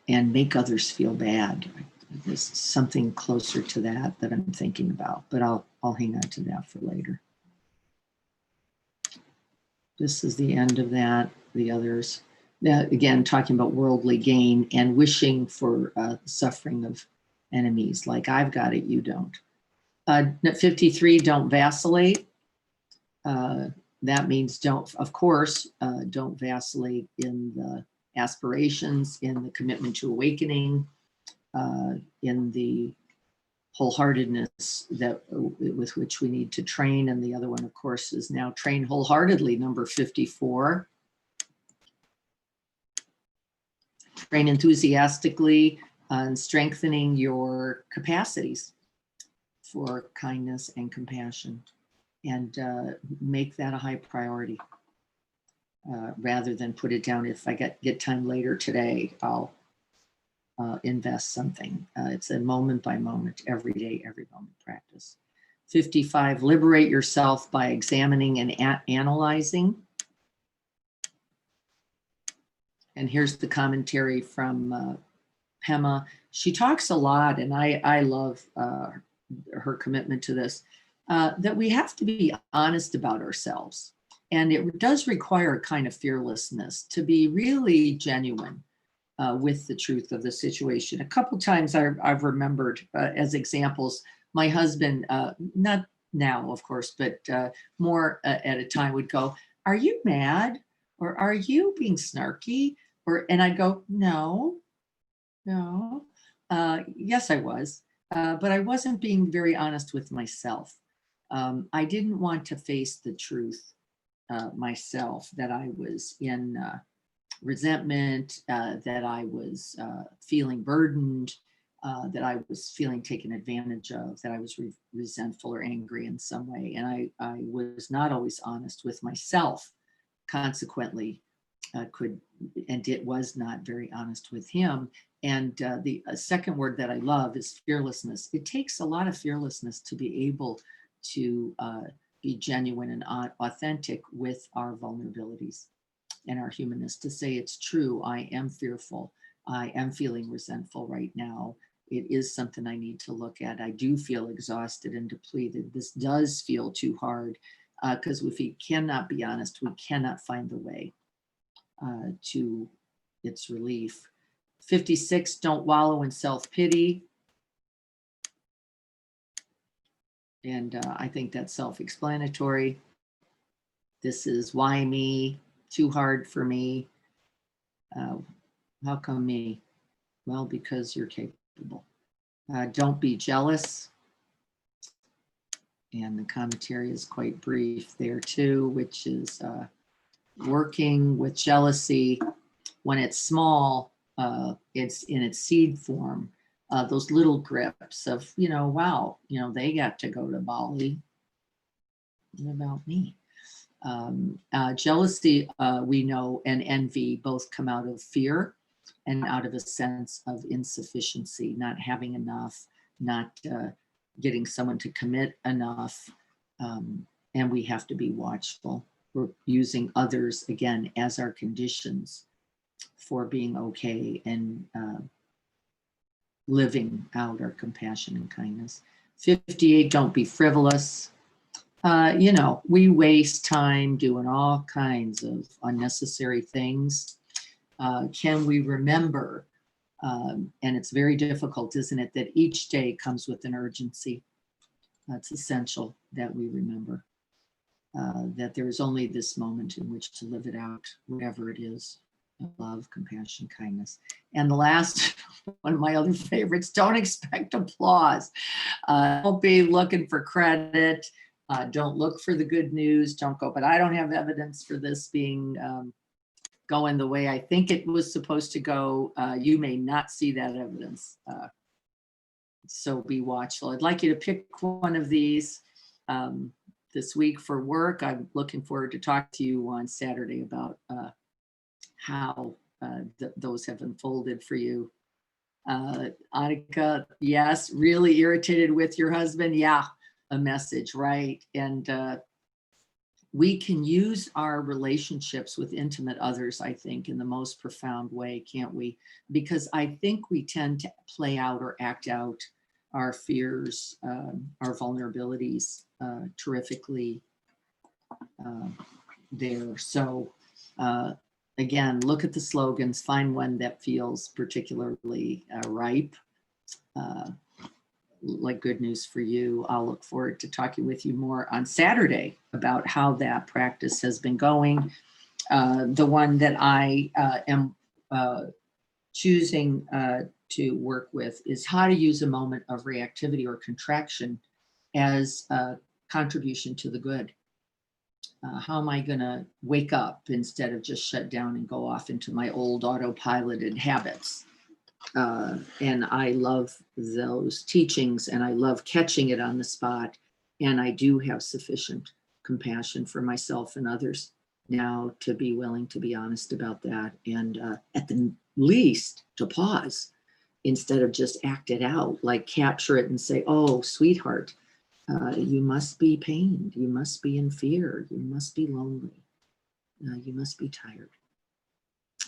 and make others feel bad. There's something closer to that I'm thinking about, but I'll hang on to that for later. This is the end of that. The others, again, talking about worldly gain and wishing for suffering of enemies, like I've got it, you don't. 53, don't vacillate. That means don't, of course, don't vacillate in the aspirations, in the commitment to awakening, in the wholeheartedness that with which we need to train. And the other one, of course, is now train wholeheartedly, number 54. Train enthusiastically on strengthening your capacities for kindness and compassion, and make that a high priority rather than put it down. If I get time later today, I'll invest something. It's a moment by moment, every day, every moment practice. 55, liberate yourself by examining and analyzing. And here's the commentary from Pema. She talks a lot, and I love her commitment to this, that we have to be honest about ourselves. And it does require a kind of fearlessness to be really genuine with the truth of the situation. A couple times I've remembered as examples, my husband, not now, of course, but more at a time, would go, "Are you mad? Or are you being snarky?" And I'd go, no. Yes, I was, but I wasn't being very honest with myself. I didn't want to face the truth myself, that I was in resentment, that I was feeling burdened, that I was feeling taken advantage of, that I was resentful or angry in some way. And I was not always honest with myself. Consequently, it was not very honest with him. And the second word that I love is fearlessness. It takes a lot of fearlessness to be able to be genuine and authentic with our vulnerabilities and our humanness, to say it's true. I am fearful. I am feeling resentful right now. It is something I need to look at. I do feel exhausted and depleted. This does feel too hard, because if we cannot be honest, we cannot find the way to its relief. 56, don't wallow in self-pity. And I think that's self-explanatory. This is why me, too hard for me. How come me? Well, because you're capable. Don't be jealous. And the commentary is quite brief there too, which is working with jealousy when it's small, it's in its seed form. Those little grips of, wow, they got to go to Bali. What about me? Jealousy, we know, and envy both come out of fear and out of a sense of insufficiency, not having enough, not getting someone to commit enough. And we have to be watchful. We're using others, again, as our conditions for being okay and living out our compassion and kindness. 58, don't be frivolous. We waste time doing all kinds of unnecessary things. Can we remember, and it's very difficult, isn't it, that each day comes with an urgency. It's essential that we remember that there is only this moment in which to live it out, whatever it is. Love, compassion, kindness. And the last, one of my other favorites, don't expect applause. Don't be looking for credit. Don't look for the good news. Don't go, but I don't have evidence for this being going the way I think it was supposed to go. You may not see that evidence. So be watchful. I'd like you to pick one of these this week for work. I'm looking forward to talk to you on Saturday about how those have unfolded for you. Annika, yes, really irritated with your husband. Yeah, a message, right? And we can use our relationships with intimate others, I think, in the most profound way, can't we? Because I think we tend to play out or act out our fears, our vulnerabilities terrifically there. So again, look at the slogans, find one that feels particularly ripe, like good news for you. I'll look forward to talking with you more on Saturday about how that practice has been going. The one that I am choosing to work with is how to use a moment of reactivity or contraction as a contribution to the good. How am I going to wake up instead of just shut down and go off into my old autopiloted habits? And I love those teachings, and I love catching it on the spot. And I do have sufficient compassion for myself and others now to be willing to be honest about that. And at the least, to pause instead of just act it out, like capture it and say, oh, sweetheart, you must be pained. You must be in fear. You must be lonely. You must be tired.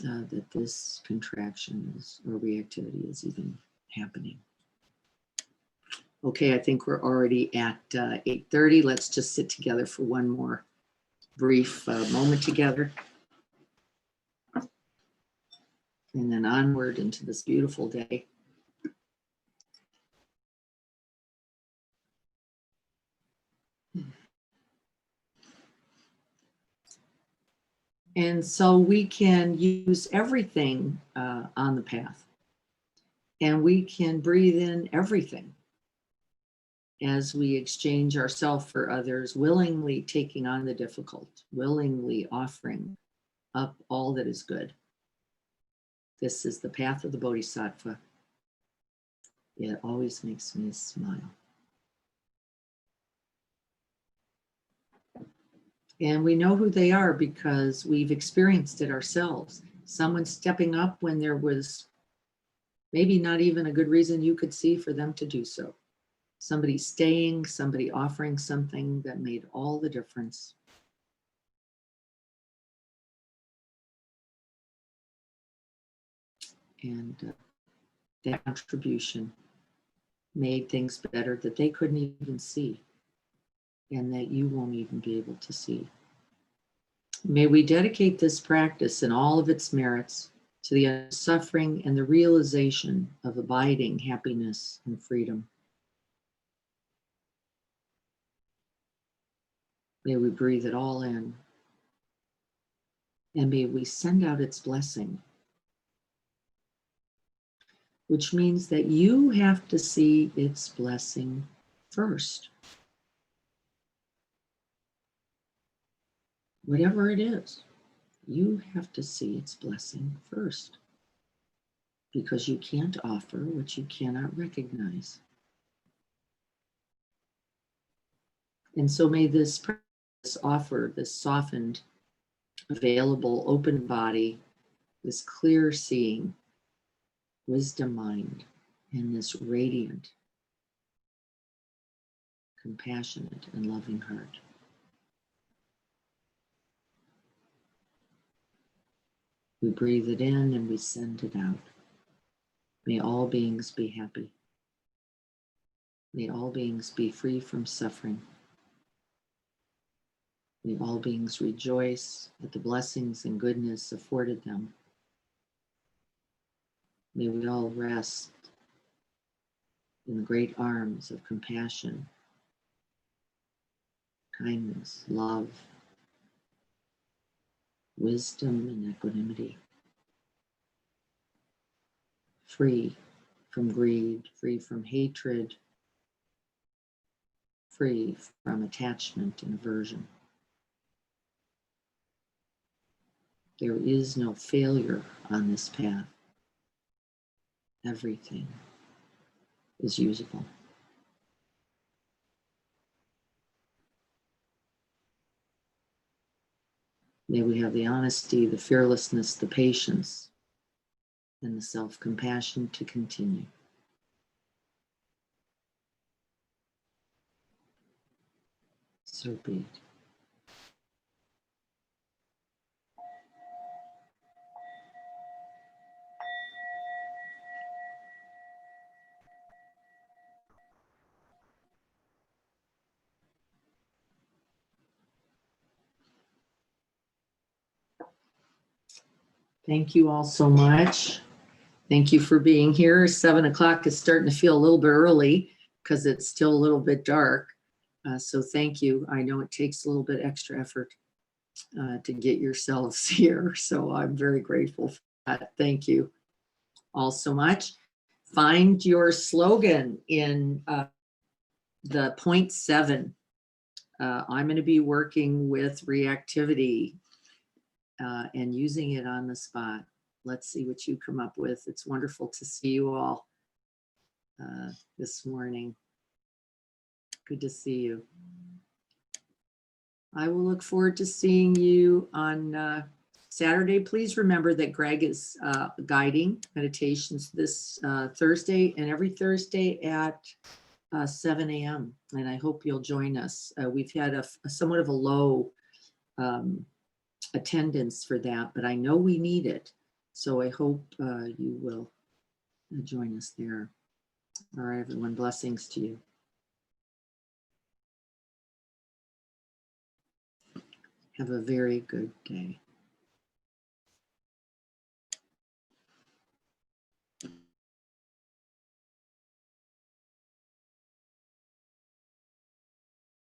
That this contraction is, or reactivity is even happening. Okay, I think we're already at 8:30. Let's just sit together for one more brief moment together. And then onward into this beautiful day. And so we can use everything on the path. And we can breathe in everything. as we exchange ourselves for others, willingly taking on the difficult, willingly offering up all that is good. This is the path of the Bodhisattva. It always makes me smile. And we know who they are because we've experienced it ourselves. Someone stepping up when there was maybe not even a good reason you could see for them to do so. Somebody staying, somebody offering something that made all the difference. And that contribution made things better that they couldn't even see and that you won't even be able to see. May we dedicate this practice and all of its merits to the suffering and the realization of abiding happiness and freedom. May we breathe it all in, and may we send out its blessing, which means that you have to see its blessing first. Whatever it is, you have to see its blessing first, because you can't offer what you cannot recognize. And so may this practice offer this softened, available, open body, this clear seeing, wisdom mind, and this radiant, compassionate, and loving heart. We breathe it in and we send it out. May all beings be happy. May all beings be free from suffering. May all beings rejoice at the blessings and goodness afforded them. May we all rest in the great arms of compassion, kindness, love, wisdom, and equanimity. Free from greed, free from hatred, free from attachment and aversion. There is no failure on this path. Everything is usable. May we have the honesty, the fearlessness, the patience, and the self-compassion to continue. So be it. Thank you all so much. Thank you for being here. 7 o'clock is starting to feel a little bit early because it's still a little bit dark. So thank you. I know it takes a little bit extra effort to get yourselves here. So I'm very grateful for that. Thank you all so much. Find your slogan in the point 7. I'm going to be working with reactivity and using it on the spot. Let's see what you come up with. It's wonderful to see you all this morning. Good to see you. I will look forward to seeing you on Saturday. Please remember that Greg is guiding meditations this Thursday and every Thursday at 7 a.m. And I hope you'll join us. We've had a somewhat of a low attendance for that, but I know we need it. So I hope you will join us there. All right, everyone, blessings to you. Have a very good day.